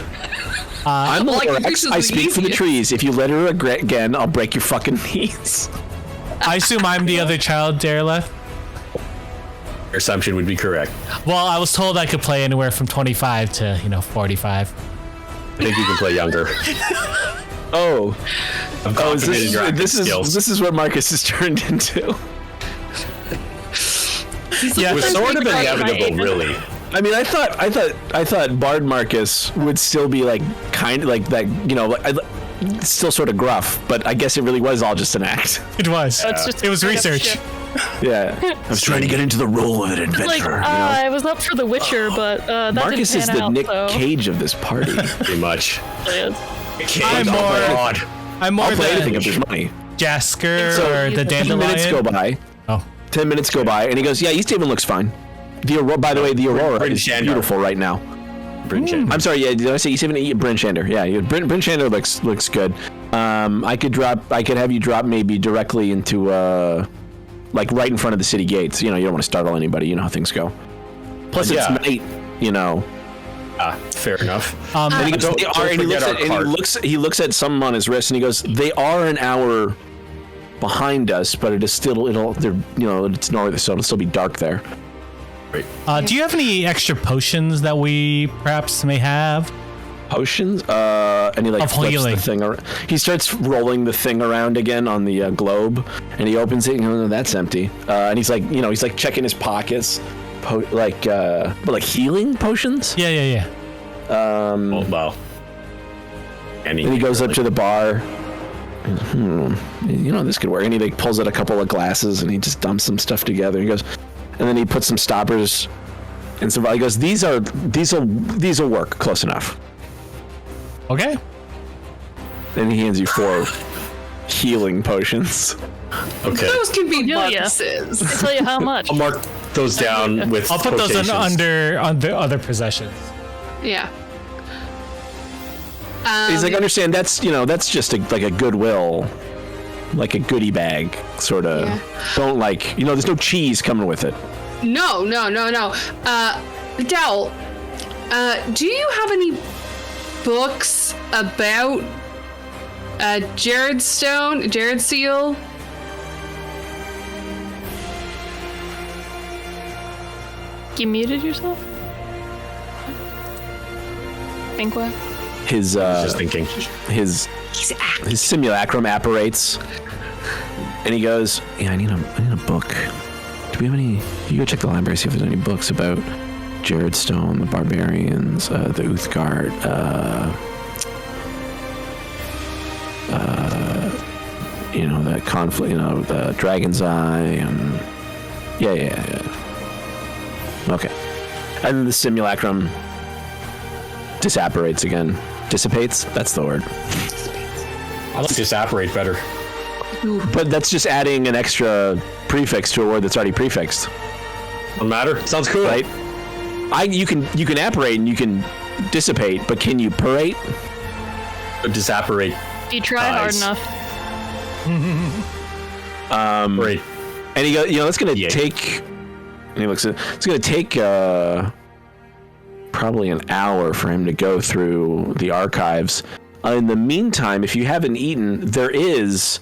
I'm the Well, like, Lorax. this is I the speak for the easiest. trees. If you let her again, I'll break your fucking knees. I assume I'm the other child, Deraleth. Your assumption would be correct. Well, I was told I could play anywhere from 25 to 45. I think you can play younger. Oh, I'm is confident in your acting skills. this is what Marcus has turned into. Yeah. It was sort of Right, inevitable, right. really. I mean, I thought Bard Marcus would still be like kind of like that, still sort of gruff, but I guess it really was all just an act. It was. It's just It was straight up research. shit. Yeah, I was trying to get into the role of an adventurer. Like, I was up for The Witcher, but that Marcus didn't is pan the out, Nick so Cage of this party. Pretty much. it is. I'm Oh my more- God. I'm more I'll play anything the if there's money. Jasker So, or the 10 minutes go Dandelion. by. Oh. 10 minutes go by, and he goes, "Yeah, East Haven looks fine. The Aurora, by the way, the Aurora Bryn is Shander. beautiful right now." Bryn Shander. I'm sorry, yeah, did I say East Haven? Bryn Shander. Yeah, Bryn Shander looks good. I could have you drop maybe directly into like right in front of the city gates. You don't want to startle anybody. You know how things go. Plus, Yeah. it's night. Fair enough. And he goes, Don't- "They don't are," and he forget looks our at, and cart. he looks at something on his wrist, and he goes, "They are an hour behind us, but it is still it's north, so it'll still be dark there." Do you have any extra potions that we perhaps may have? Potions, and he Of flips healing. the thing around. He starts rolling the thing around again on the globe, and he opens it, and oh, that's empty. And he's like checking his pockets, but healing potions. Yeah. Oh, wow. And he goes up to the bar. And, this could work. And he pulls out a couple of glasses, and he just dumps some stuff together. He goes, and then he puts some stoppers and some. He goes, these will work close enough. Okay. Then he hands you 4 healing potions. Okay. Those can be Julia. bonuses. I'll tell you how much. I'll mark those down with I'll put those in quotations. under other possessions. Yeah. He's like, understand that's just like a goodwill, like a goodie bag sort of. Yeah. Don't there's no cheese coming with it. No. Dowell, do you have any books about Jared Seal? You muted yourself? Think what? His Just thinking. his simulacrum apparates, and he goes, "Yeah, I need a book. Do we have any? You go check the library, see if there's any books about Jared Stone, the Barbarians, the Uthgard, that conflict, the Dragon's Eye, and yeah. Okay, and then the simulacrum disapparates again. Dissipates? That's the word. I like disapparate better. But that's just adding an extra prefix to a word that's already prefixed, Doesn't matter. Sounds cool. right? You can apparate and you can dissipate, but can you parate? Disapparate. You try hard Nice. enough. Great. And he goes, that's gonna Yeah. take. And he looks at. It's gonna take probably an hour for him to go through the archives. In the meantime, if you haven't eaten, there is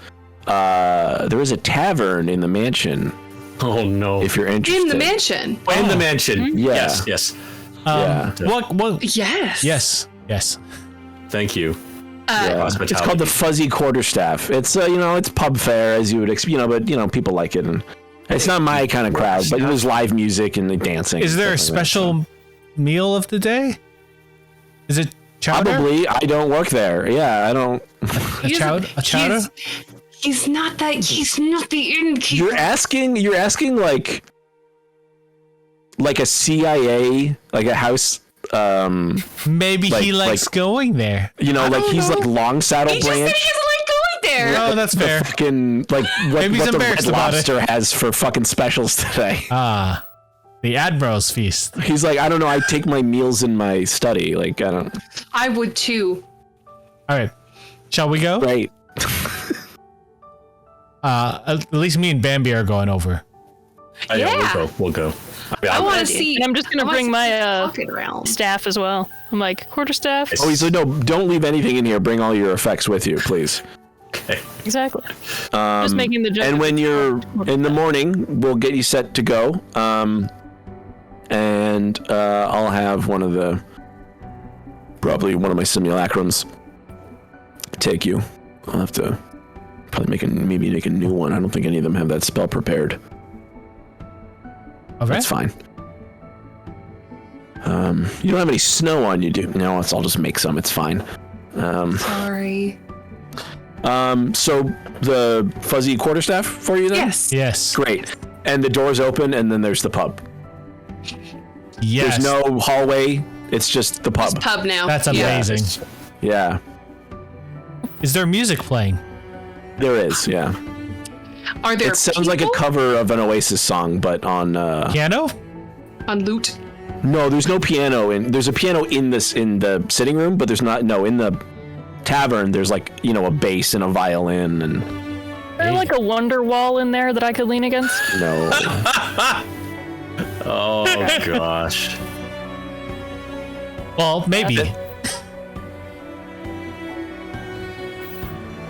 a tavern in the mansion. Oh no! If you're interested, In the mansion. In the mansion. Yeah. Yes. Yeah. What? Yes. Yes. Thank you. Yeah. Hospitality. It's called the Fuzzy Quarterstaff. It's it's pub fare as you would expect, but people like it, and it's not my kind of crowd. But there's live music and dancing. Is there a and stuff like that, special meal of the day? Is it chowder? Probably. I don't work there. Yeah, I don't. A chowder? He's not the innkeeper. You're asking like a CIA, like a house. Maybe he likes going there. He's like Long Saddle He just said he Branch. doesn't like going there. No, that's fair. Fucking like Maybe he's what the embarrassed Red about it. Lobster has for fucking specials today. The Admiral's Feast. He's like, I don't know. I take my meals in my study. Like, I don't. I would too. All right. Shall we go? Right. At least me and Bambi are going over. Yeah. We'll go. I want to see. And I'm just gonna bring my staff as well. I'm like quarterstaff. Oh, he's like, no, don't leave anything in here. Bring all your effects with you, please. Exactly. Just making the joke. And when you're in the morning, we'll get you set to go. And I'll have probably one of my simulacrums take you. I'll have to probably make a new one. I don't think any of them have that spell prepared. All right. That's fine. You don't have any snow on you, do? No, I'll just make some. It's fine. Sorry. So the fuzzy quarterstaff for you then? Yes. Yes. Great. And the doors open, and then there's the pub. Yes. There's no hallway. It's just the pub. It's pub now. That's amazing. Yeah, Is there music playing? there is. Yeah. Are there? It sounds like a people cover of an Oasis song, but on. Piano? on loot. No, there's no piano. There's a piano in the sitting room, but there's not. No, in the tavern, there's like a bass and a violin and. Is there like a wonder wall in there that I could lean against? No. Oh gosh. Well, maybe.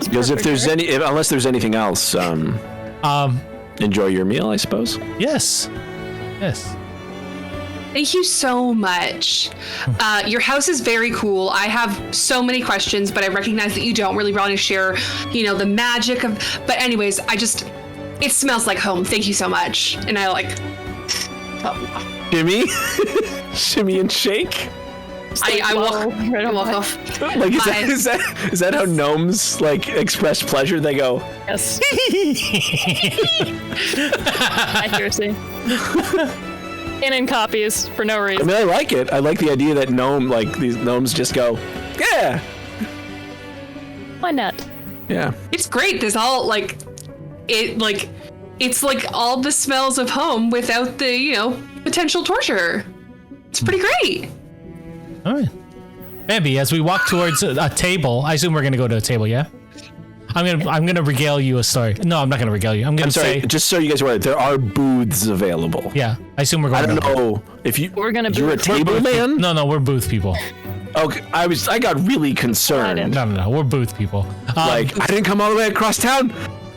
Because if there's unless there's anything else, enjoy your meal, I suppose. Yes. Yes. Thank you so much. Your house is very cool. I have so many questions, but I recognize that you don't really want to share, the magic of. But anyways, it smells like home. Thank you so much. And I Shimmy, shimmy and shake. I walk off. Like is that how gnomes like express pleasure? They go. Yes. Accuracy. And in copies for no I reason. mean, I like it. I like the idea that these gnomes just go, yeah, Why not? yeah. It's great. There's all it's like all the smells of home without the potential torture. It's pretty great. All right. Bambi, as we walk towards a table, I assume we're gonna go to a table, yeah? I'm gonna regale you a story. No, I'm not gonna regale you. I'm I'm say, sorry. Just so you guys are aware, there are booths available. yeah. I assume we're going. I don't to know if We're gonna you're a booth. table man. No, we're booth people. Okay, I got really concerned. No, we're booth people. I didn't come all the way across town.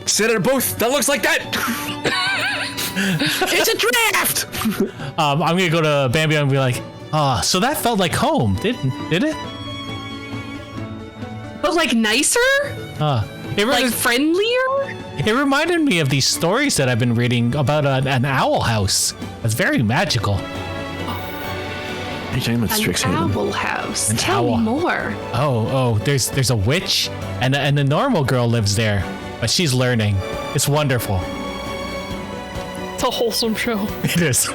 Sit at a booth that looks like that. It's a draft. I'm gonna go to Bambi and be like, so that felt like home, did it? But nicer? Friendlier? It reminded me of these stories that I've been reading about an owl house. It's very magical. Are you talking about An Strixhaven? owl house. An Tell owl. me more. Oh, there's a witch and the normal girl lives there, but she's learning. It's wonderful. It's a wholesome show. It is.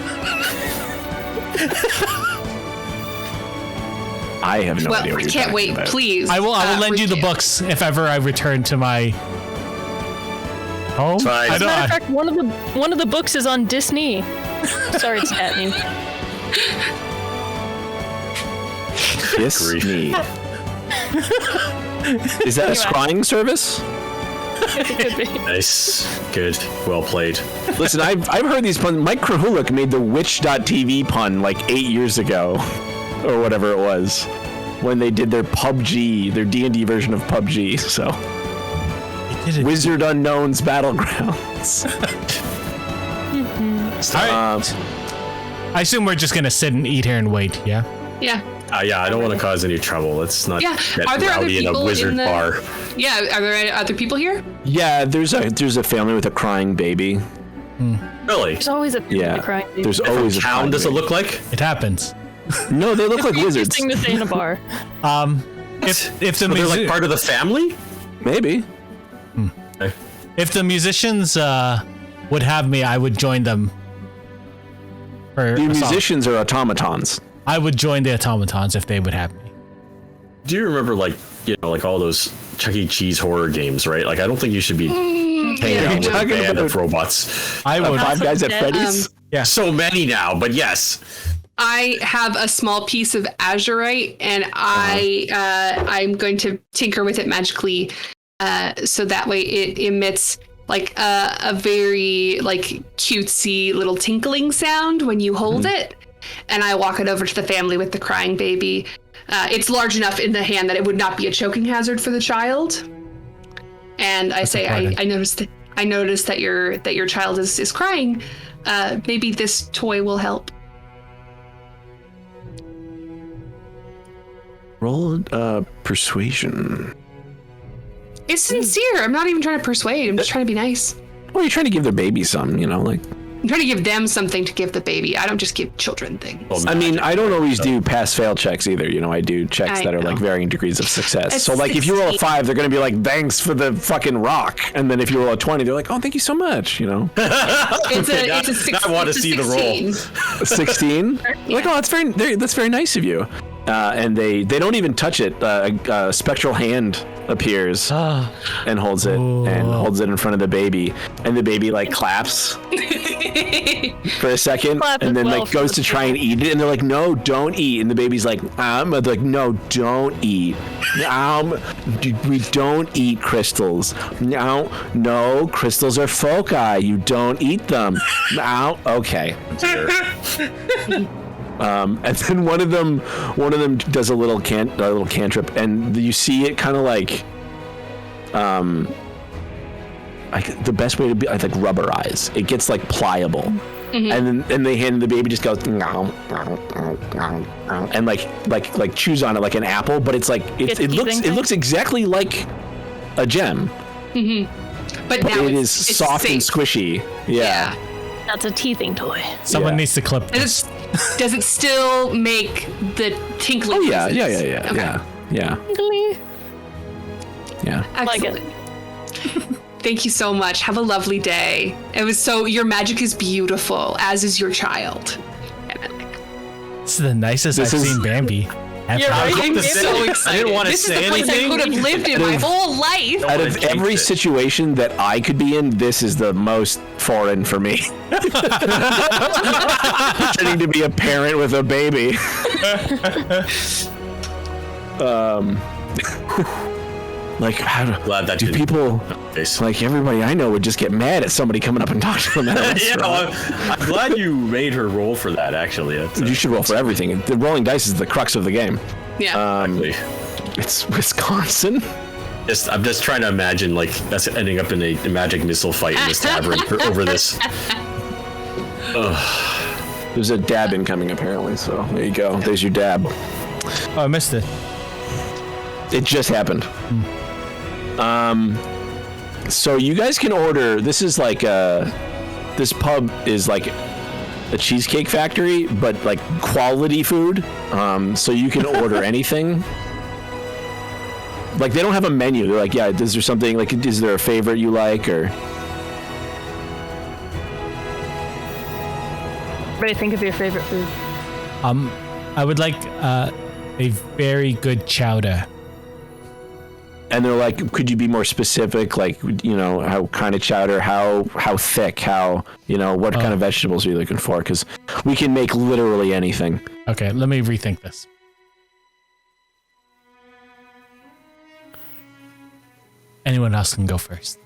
I have no Well, idea what I you're can't talking wait. about. Please. I will lend you the review. books if ever I return to my home. Fine. I don't. Matter of fact, one of the books is on Disney. Sorry, it's at me. Kiss Grief. me. Is that a scrying service? It could be. Nice. Good. Well played. Listen, I've heard these puns. Mike Krahulik made the Witch.tv pun like 8 years ago. or whatever it was, when they did their PUBG, their D&D version of PUBG. So, Wizard Unknown's Battlegrounds. All right. I assume we're just gonna sit and eat here and wait. Yeah. Yeah. Yeah, I don't want to cause any trouble. Let's not Yeah. get Are there other rowdy in a people wizard in the bar. Yeah. Are there other people here? Yeah, there's a family with a crying baby. Really? There's always a Yeah, crying. there's always a Town crying does it baby. look like? It happens. No, they look like wizards. Interesting to say in a bar. If the So they're like part of the family? Maybe. Okay. if the musicians would have me, I would join them. For The a song. musicians are automatons. I would join the automatons if they would have me. Do you remember like all those Chuck E. Cheese horror games, right? Like I don't think you should be hanging out with a talking band about- of robots. I would. Five Guys at Freddy's. Yeah. So many now, but yes. I have a small piece of azurite, and I'm going to tinker with it magically, so that way it emits like a very like cutesy little tinkling sound when you hold it. And I walk it over to the family with the crying baby. It's large enough in the hand that it would not be a choking hazard for the child. And I say, I noticed that your child is crying. Maybe this toy will help. Roll persuasion. It's sincere. I'm not even trying to persuade. I'm just trying to be nice. Well, you're trying to give the baby some, like. I'm trying to give them something to give the baby. I don't just give children things. Well, I mean, I don't always do pass-fail checks either. I do checks I that are know. like varying degrees of success. It's So, like, if you roll a 16. 5, they're going to be like, thanks for the fucking rock. And then if you roll a 20, they're like, oh, thank you so much, It's a six, I want to it's a see the 16. roll. 16? Like, oh, that's very nice of you. And they don't even touch it. A spectral hand appears and holds it in front of the baby, and the baby like claps for a second, Clap and as then well like for goes the to try and eat it, and they're like, no, don't eat, and the baby's like, they're like, no, don't eat. We don't eat crystals. No, crystals are foci. You don't eat them. Okay. And then one of them does a little cantrip, and you see it kind of like the best way to be like rubberize. It gets like pliable, and then they hand the baby just goes and like chews on it like an apple, but it's like it looks exactly like a gem, But now it is it's soft and safe. squishy. Yeah. That's a teething toy. Someone Yeah. needs to clip this. Does it still make the tinkling? Oh yeah, noises? yeah. Okay. Yeah. Like it. Excellent. Thank you so much. Have a lovely day. Your magic is beautiful, as is your child. This is the nicest I've seen Bambi. You're right. I'm so excited. I didn't want to This is say the place anything. I could have lived in my whole life. Out of every situation that I could be in, this is the most foreign for me. Pretending to be a parent with a baby. Like, Glad that do didn't- people, Face. like everybody I know would just get mad at somebody coming up and talking to them at a Yeah, restaurant. well, I'm glad you made her roll for that. Actually, You should roll for everything. The rolling dice is the crux of the game. Yeah. It's Wisconsin. I'm just trying to imagine like us ending up in a magic missile fight in this tavern over this. There's a dab incoming apparently, so there you go. There's your dab. Oh, I missed it. It just happened. So you guys can order. This is like this pub is like a cheesecake factory, but like quality food. So you can order anything. Like they don't have a menu. They're like, yeah, is there something like? Is there a favorite you like or? What do you think of your favorite food? I would like a very good chowder. And they're like, could you be more specific? Like, how kind of chowder, how thick, what kind of vegetables are you looking for? Because we can make literally anything. Okay, let me rethink this. Anyone else can go first.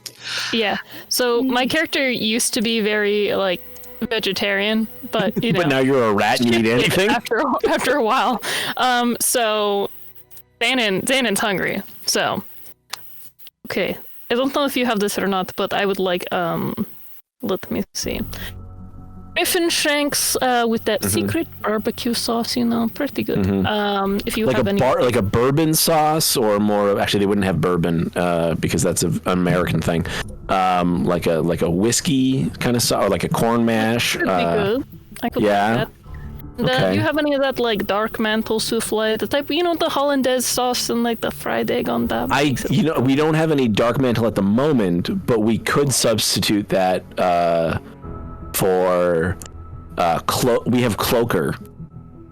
Yeah. So my character used to be very like vegetarian, but you know. But now you're a rat and you eat anything? after a while. So Xanon's hungry. So okay. I don't know if you have this or not, but I would like let me see. Griffin shanks with that secret barbecue sauce, pretty good. If you Like have any like a bourbon sauce, or more. Actually, they wouldn't have bourbon because that's an American thing. Like a whiskey kind of sauce, or like a corn mash. pretty good. I could yeah. like that. And, Okay. do you have any of that like dark mantle souffle, the type, the hollandaise sauce and like the fried egg on top? We don't have any dark mantle at the moment, but we could substitute that for we have cloaker.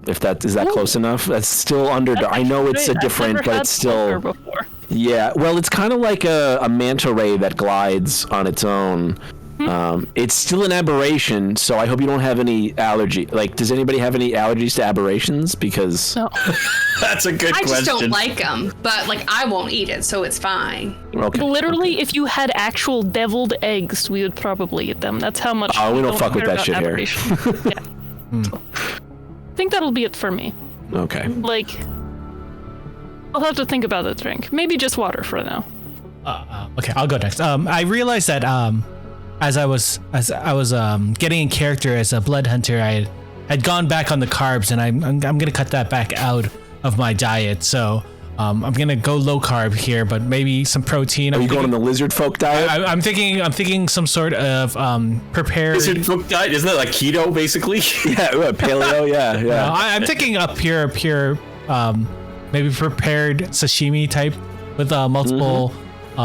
If that is that close enough? That's still under. I know it's a different, but it's still. Before. Yeah, well, it's kind of like a manta ray that glides on its own. It's still an aberration, so I hope you don't have any allergy. Like, does anybody have any allergies to aberrations? Because No. That's a good I question. just don't like them, but like I won't eat it, so it's fine. okay. Literally, if you had actual deviled eggs, we would probably eat them. That's how much. Oh, we don't fuck with care that about shit here. aberration. Yeah. So, I think that'll be it for me. Okay. Like, I'll have to think about the drink. Maybe just water for now. Okay, I'll go next. I realized that as I was getting in character as a blood hunter, I had gone back on the carbs, and I'm gonna cut that back out of my diet. So I'm gonna go low carb here, but maybe some protein. Are you going on the lizard folk diet? I'm thinking some sort of prepared. Lizard folk diet? Isn't that like keto, basically? Yeah, paleo. Yeah. No, I'm thinking a pure maybe prepared sashimi type with multiple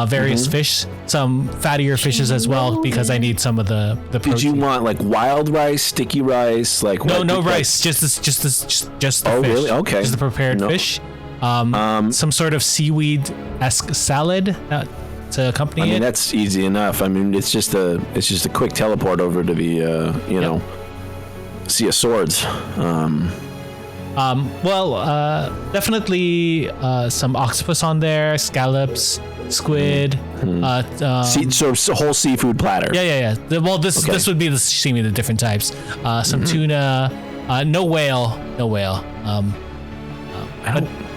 various fish, some fattier fishes as well, because I need some of the protein. Did you want like wild rice, sticky rice, like No, what? no Like- rice. Just the Oh, fish. really? Okay. Just the prepared No. fish. Some sort of seaweed-esque salad to accompany I mean, it. that's easy enough. I mean, it's just a quick teleport over to the Sea of Swords. Definitely some octopus on there, scallops, squid. So whole seafood platter. Yeah. This Okay. this would be the sashimi, the different types. Some tuna. No whale.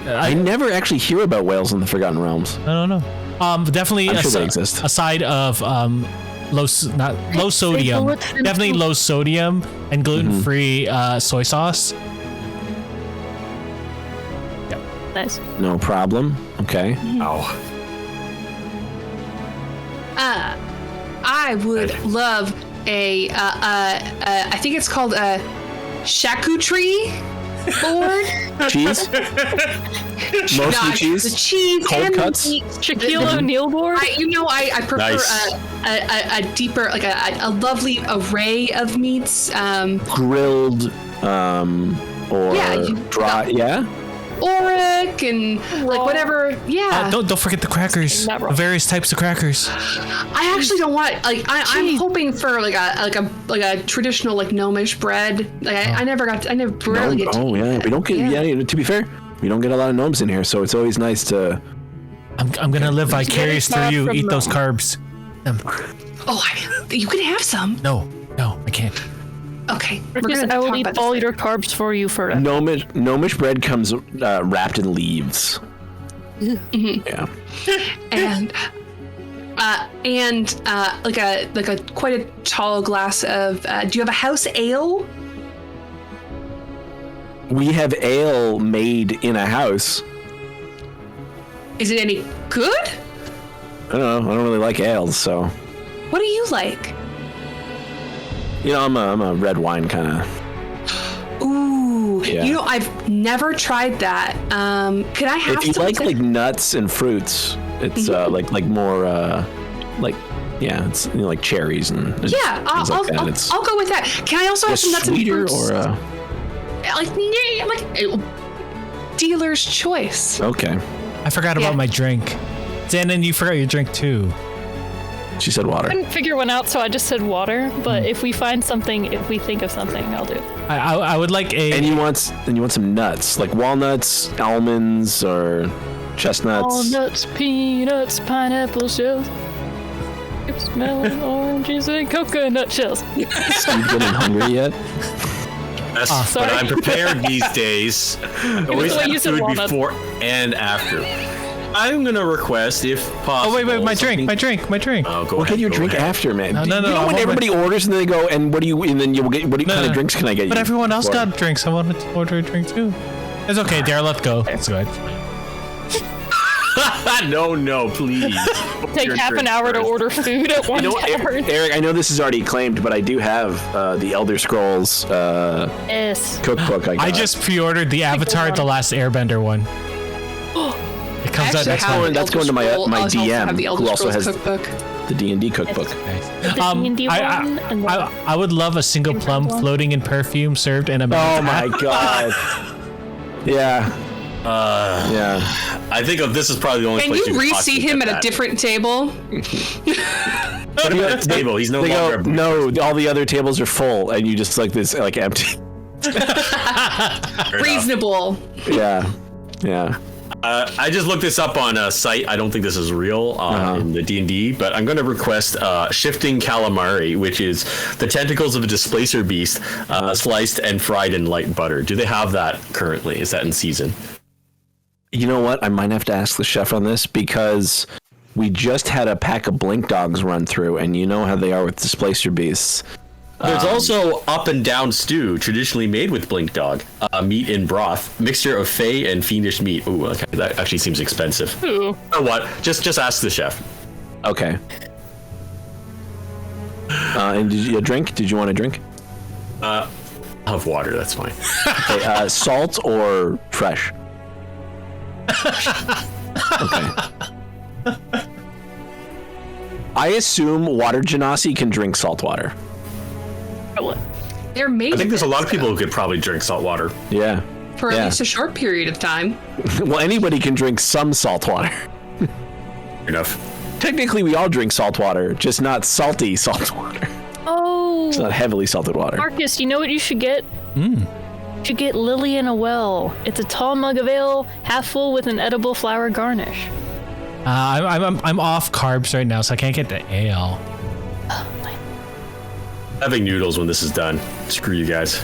I never actually hear about whales in the Forgotten Realms. No. Definitely I'm sure they exist. a side of low sodium. bullet Definitely low sodium and gluten-free soy sauce. Nice. No problem. Okay. Ow. I would love a I think it's called a charcuterie board. Cheese. Mostly Gosh, cheese. The cheese Cold and cuts? the meat. Shaquille O'Neal board? I prefer Nice. a deeper, like a lovely array of meats. Grilled, or Yeah, dry. Yeah. Auric and like whatever. Yeah. Don't forget the crackers. Not The wrong. various types of crackers. I actually don't want I'm hoping for like a traditional like gnomish bread. Like I never barely get to eat that. We don't get. Yeah. To be fair, we don't get a lot of gnomes in here, so it's always nice to. I'm gonna live vicariously through you. from Eat those them. carbs. Oh, you can have some. No, I can't. Okay. We're Because gonna I will talk eat about all this your carbs for you for Gnomish bread comes wrapped in leaves. Yeah. and like a quite a tall glass of. Do you have a house ale? We have ale made in a house. Is it any good? I don't know. I don't really like ales, so What do you like? I'm a red wine kind of. Ooh, Yeah. I've never tried that. Could I have If you some? like nuts and fruits, it's like more it's like cherries and Yeah, things like that. I'll go with that. Can I also have some nuts and sweeter fruits? or dealer's choice. okay. I forgot about Yeah. my drink. Xanon, you forgot your drink too. She said water. I couldn't figure one out, so I just said water. But if we find something, if we think of something, I'll do it. I would like a. And you want some nuts, like walnuts, almonds, or chestnuts. Walnuts, peanuts, pineapple shells. Keep smelling oranges and coconut shells. Steve getting hungry yet? Yes, Sorry. but I'm prepared these days. I always the way you have said food walnuts. before and after. I'm gonna request, if possible. Oh wait, my something- drink. Oh, go We'll ahead, get you a go drink ahead. after, man. No, You I know when want everybody orders and they go, and what do you? And then you will get. What kind of drinks can I get you? But everyone else for? got drinks. I wanted to order a drink too. It's okay, Deraleth, go. It's good. No, please. Take Your half an drink hour to first. order food at one You know, tavern. Eric, I know this is already claimed, but I do have the Elder Scrolls Yes. cookbook. I just pre-ordered the Avatar: The Last Airbender one. It comes out Actually, next I have month. That's the going to my- Elder Scroll- my I also DM, have the Elder who also Scrolls has- cookbook. the D&D cookbook. Nice. The D&D one and the I would love a single plum one. floating in perfume served in a Oh my god. Yeah. Yeah. I think this is probably the only Can place you could re-seat possibly him get at a that. different table? Put him at a table. He's no They longer. go, no, all the other tables are full, and you just like this, like empty. Reasonable. Yeah. Yeah. I just looked this up on a site. I don't think this is real in the D&D, but I'm going to request shifting calamari, which is the tentacles of a displacer beast, sliced and fried in light butter. Do they have that currently? Is that in season? You know what? I might have to ask the chef on this because we just had a pack of blink dogs run through, and you know how they are with displacer beasts. There's also up and down stew, traditionally made with blink dog, meat in broth, mixture of fey and fiendish meat. Ooh, okay, that actually seems expensive. Ooh. You know what? Just ask the chef. Okay. And did you a drink? Did you want a drink? I'll have water. That's fine. Okay, salt or fresh? Okay. I assume water genasi can drink salt water. They're made I think there's a of lot it, of people who could probably drink salt water. Yeah. for yeah. at least a short period of time. Well, anybody can drink some salt water. Fair enough. Technically, we all drink salt water, just not salty salt water. Oh, It's not heavily salted water. Marcus, you know what you should get? You should get Lily in a Well. It's a tall mug of ale, half full with an edible flower garnish. I'm off carbs right now, so I can't get the ale. Having noodles when this is done. Screw you guys.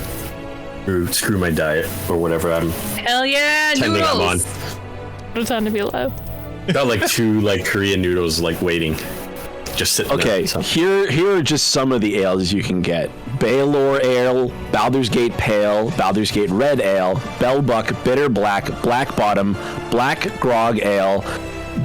Screw my diet or whatever I'm Hell yeah, pretending I'm on. noodles! What a time to be alive. Got like two like Korean noodles like waiting. Just sitting Okay, there. So. here are just some of the ales you can get. Baylor Ale, Baldur's Gate Pale, Baldur's Gate Red Ale, Bellbuck Bitter Black, Black Bottom, Black Grog Ale,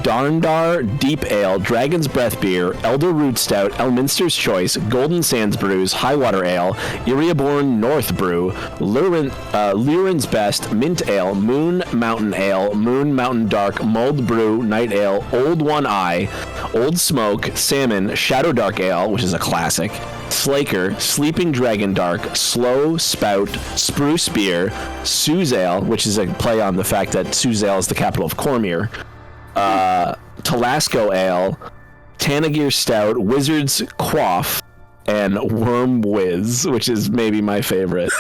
Darndar Deep Ale, Dragon's Breath Beer, Elder Root Stout, Elminster's Choice, Golden Sands Brews, Highwater Ale, Iriaborn North Brew, Lurin's Best, Mint Ale, Moon Mountain Ale, Moon Mountain Dark, Mulled Brew, Night Ale, Old One Eye, Old Smoke, Salmon, Shadow Dark Ale, which is a classic, Slaker, Sleeping Dragon Dark, Slow Spout, Spruce Beer, Suze Ale, which is a play on the fact that Suze Ale is the capital of Cormier, Tabasco Ale, Tanagir Stout, Wizard's Quaff, and Worm Whiz, which is maybe my favorite.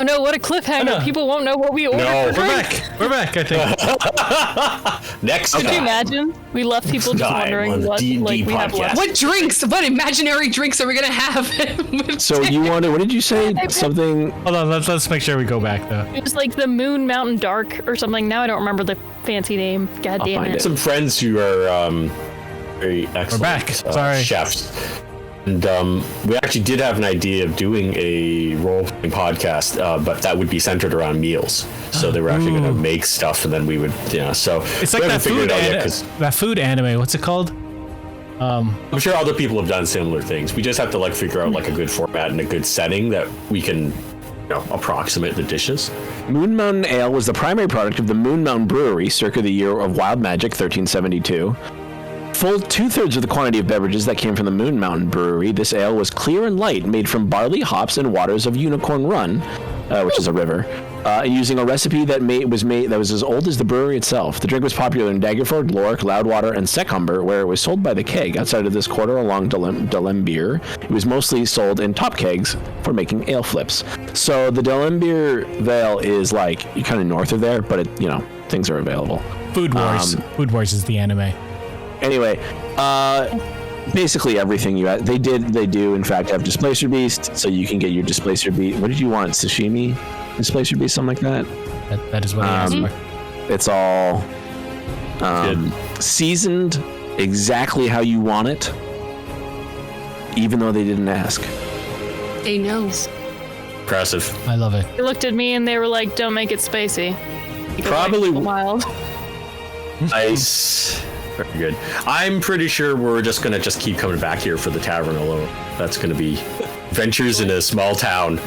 Oh no, what a cliffhanger. no. People won't know what we ordered No, for we're drinks. We're back, I think. Next Could you time. imagine? We left people just Time on wondering the what D&D like we have podcast. left. What drinks? What imaginary drinks are we gonna have? So you wanted, what did you say? Something? Hold on, let's make sure we go back though. It was like the Moon Mountain Dark or something. Now I don't remember the fancy name. God damn find it. it. Some friends who are very excellent back. Sorry. chefs. And we actually did have an idea of doing a role-playing podcast, but that would be centered around meals. So they were actually going to make stuff, and then we would, so It's we like haven't figured it out yet, 'cause that food anime. What's it called? I'm sure other people have done similar things. We just have to like figure out like a good format and a good setting that we can, approximate the dishes. Moon Mountain Ale was the primary product of the Moon Mountain Brewery circa the year of Wild Magic 1372. full 2/3 of the quantity of beverages that came from the Moon Mountain Brewery, this ale was clear and light, made from barley, hops, and waters of Unicorn Run, which is a river, using a recipe that was as old as the brewery itself. The drink was popular in Daggerford, Lork, Loudwater, and Secumber, where it was sold by the keg. Outside of this quarter along Delembier, it was mostly sold in top kegs for making ale flips. So the Delembier Vale is like kind of north of there, but things are available. Food Wars. Food Wars is the anime. Anyway, basically everything they do in fact have Displacer Beast, so you can get your Displacer Beast. What did you want? Sashimi? Displacer Beast, something like that? That is what I asked for. It's all seasoned exactly how you want it, even though they didn't ask. They know. Impressive. I love it. They looked at me and they were like, "Don't make it spicy." Because, Probably wild. Nice. Very good. I'm pretty sure we're just gonna keep coming back here for the tavern alone. That's gonna be adventures in a small town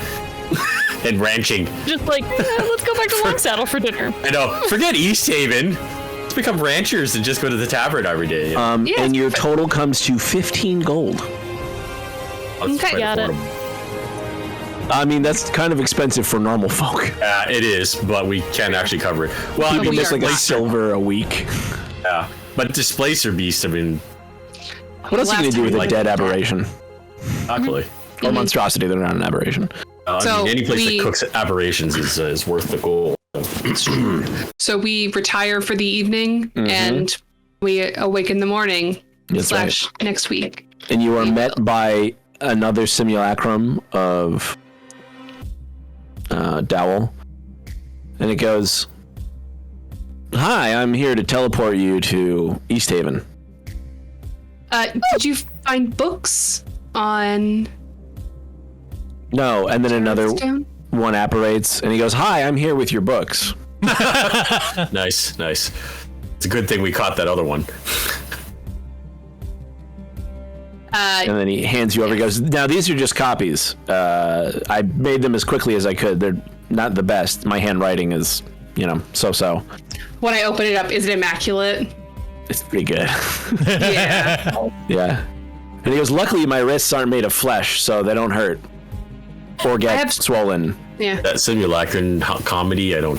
and ranching. Just like, let's go back to Long Saddle for dinner. I know. Forget East Haven. Let's become ranchers and just go to the tavern every day. Yeah, and your total comes to 15 gold. That's Okay, quite got it. affordable. I mean, that's kind of expensive for normal folk. It is, but we can actually cover it. Well, I People mean, miss like a not. silver a week. yeah. But Displacer Beast, I mean, What else are you going to do with a Like- dead aberration? luckily. Or monstrosity, they're not an aberration. I So mean, any place we- that cooks aberrations is worth the gold. So we retire for the evening and we awake in the morning That's right. / next week. And you are met by another simulacrum of Dowell. And it goes, "Hi, I'm here to teleport you to East Haven." Did you find books on No, and then another Stone? one apparates, and he goes, "Hi, I'm here with your books." Nice. It's a good thing we caught that other one. And then he hands you over. He goes, "Now these are just copies. I made them as quickly as I could. They're not the best. My handwriting is, so-so. When I open it up, is it immaculate? It's pretty good." Yeah. Yeah. And he goes, "Luckily my wrists aren't made of flesh, so they don't hurt or get have- swollen." Yeah. That simulacron comedy, I don't.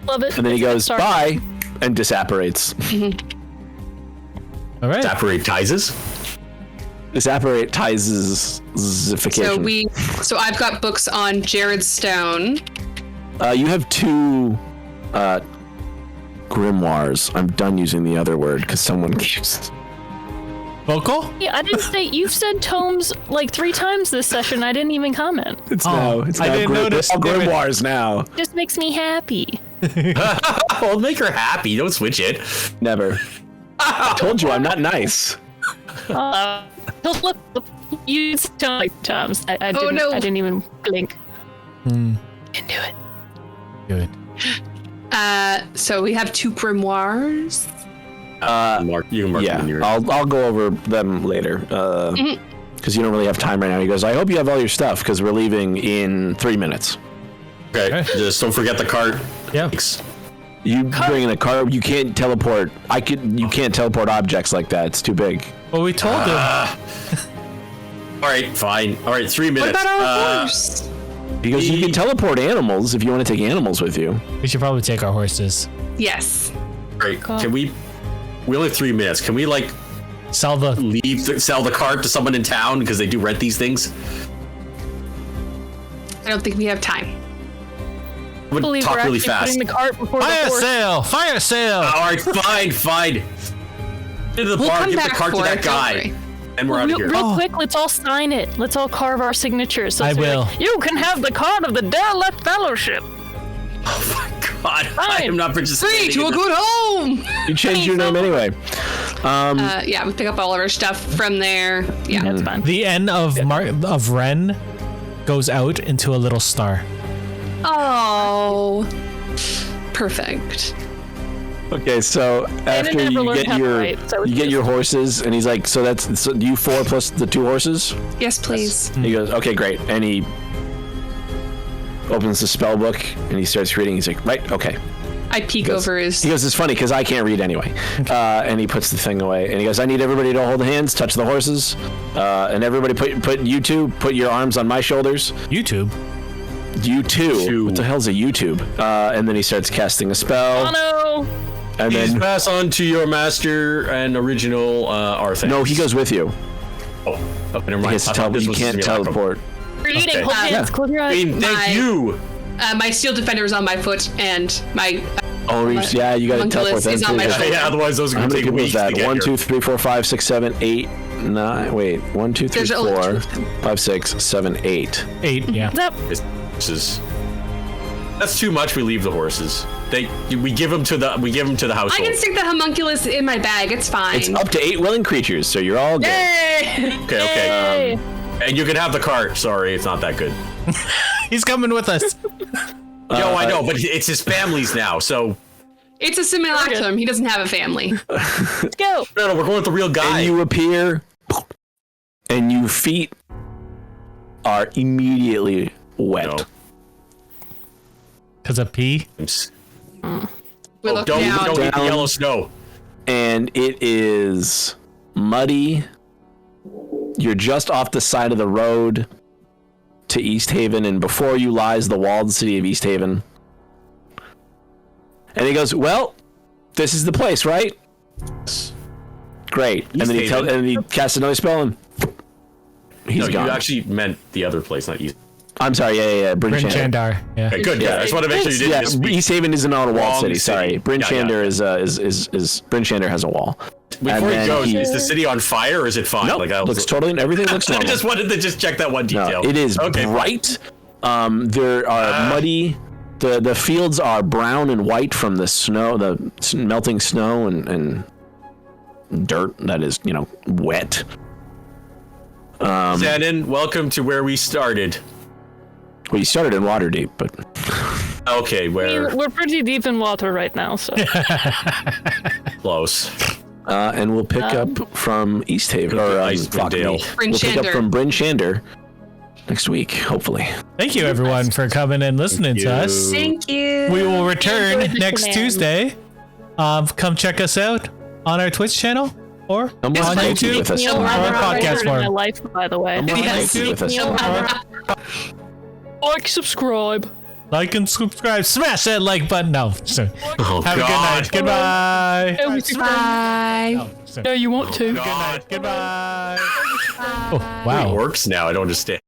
Love it. And then he goes, Sorry. "Bye," and disapparates. All right. Apparatizes? Disapparatizes-ification. So I've got books on Jared Stone. You have two grimoires. I'm done using the other word because someone keeps. Vocal? Yeah, I didn't say. You've said tomes like 3 times this session. I didn't even comment. It's Oh, it's I now didn't notice. all Damn it. grimoires now. Just makes me happy. Well, make her happy. Don't switch it. Never. I told you I'm not nice. He'll flip. You tone like times. I Oh, didn't. no. I didn't even blink. Didn't do it. Good. So we have 2 grimoires. Mark, you can mark them in Yeah, your. I'll go over them later. Because you don't really have time right now. He goes, "I hope you have all your stuff because we're leaving in 3 minutes." Okay, just don't forget the cart. Yeah. Thanks. You bring in a car. You can't teleport. You can't teleport objects like that. It's too big. Well, we told him. All right, fine. All right, 3 What minutes. about our horse? He goes, "You can teleport animals if you want to take animals with you." We should probably take our horses. Yes. All right, can we only have 3 minutes. Can we Sell the. sell the cart to someone in town because they do rent these things? I don't think we have time. I'm I gonna believe talk we're really actually fast. putting the cart before the Fire horse. sale! Fire sale! All right, fine. Into the We'll bar, come give the back cart to for that it, don't guy, worry. and we're out of here. Real quick, let's all sign it. Let's all carve our signatures. So I it's like, will. you can have the card of the Deraleth Fel-lowship. God, I am not participating. 3 to a in good home. You changed your name anyway. Yeah, we pick up all of our stuff from there. Yeah. That's fine. The N of of Ren goes out into a little star. Oh. Perfect. Okay, so after never you learned get how to your write, so it's your horses, and he's like, "So that's you 4 plus the 2 horses?" Yes, please. He goes, "Okay, great," and he opens the spell book and he starts reading. He's like, "Right, okay." I peek over his. He goes, it's funny because I can't read anyway. And he puts the thing away. And he goes, I need everybody to hold hands, touch the horses. And everybody put your arms on my shoulders. YouTube. U2. What the hell's a YouTube? And then he starts casting a spell. Oh no! And Please then pass on to your master and original Arthas. no, he goes with you. Oh, never mind. He has to he can't teleport. Reading, Okay. hold hands, close your eyes. Thank you. My steel defender is on my foot, and my Oh, yeah, you got to teleport homunculus then. is on my too. shoulder. Yeah, otherwise those are How going to many take people is weeks to that? get 1, here. 2, 3, 4, 5, 6, 7, 8, 9. Wait, 1, 2, 3, There's only 4, two. 5, 6, 7, 8. 8, yeah. Yep. That's too much. We leave the horses. We give them to the household. I can stick the homunculus in my bag. It's fine. It's up to 8 willing creatures, so you're all good. Yay! Okay. Yay. And you can have the cart. Sorry, it's not that good. He's coming with us. No, I know, but it's his family's now. So It's a simulacrum. He doesn't have a family. Let's go. no, we're going with the real guy. And you appear, and your feet are immediately wet. No. Because of pee. We Oh, look don't down. eat the Down. yellow snow. And it is muddy. You're just off the side of the road to East Haven, and before you lies the walled city of East Haven. And he goes, well, this is the place, right? Great. And then he casts another spell, and he's No, gone. you actually meant the other place, not East. I'm sorry, yeah. Bryn Bryn Shander. Chandar. Yeah. Okay, good. Yeah, I just want to make sure you didn't Yeah, misspeak. East Haven isn't on a walled Wrong city. Sorry, city. Bryn Yeah, Shander yeah. is Bryn Shander has a wall. Before And he then goes, he- is the city on fire or is it fine? No, Like, I was, looks totally. Everything looks I normal. just wanted to check that one No, detail. it is okay, fine. bright. There are muddy. The fields are brown and white from the snow, the melting snow and dirt that is, wet. Xanon, welcome to where we started. Well, you started in Waterdeep, but Okay, I mean, we're we're pretty deep in water right now, so. close. and we'll pick up from East Haven or Icewind Dale. Bryn We'll pick up Shander. from Bryn Shander next week, hopefully. Thank you, everyone, for coming and listening to us. Thank you. We will return Enjoy the next shenanigans. Tuesday. Come check us out on our Twitch channel or Come on on YouTube with us. Neil or Ryan our podcast in my form. life, by the way. Come on Yes. with us. Neil Ryan. Like, subscribe. Like and subscribe. Smash that like button. No. Sorry. Oh, Have a good night. Goodbye. Oh, Bye. Oh, sorry. no, you want to. Good night. Goodbye. Oh, It wow. works now. I don't understand.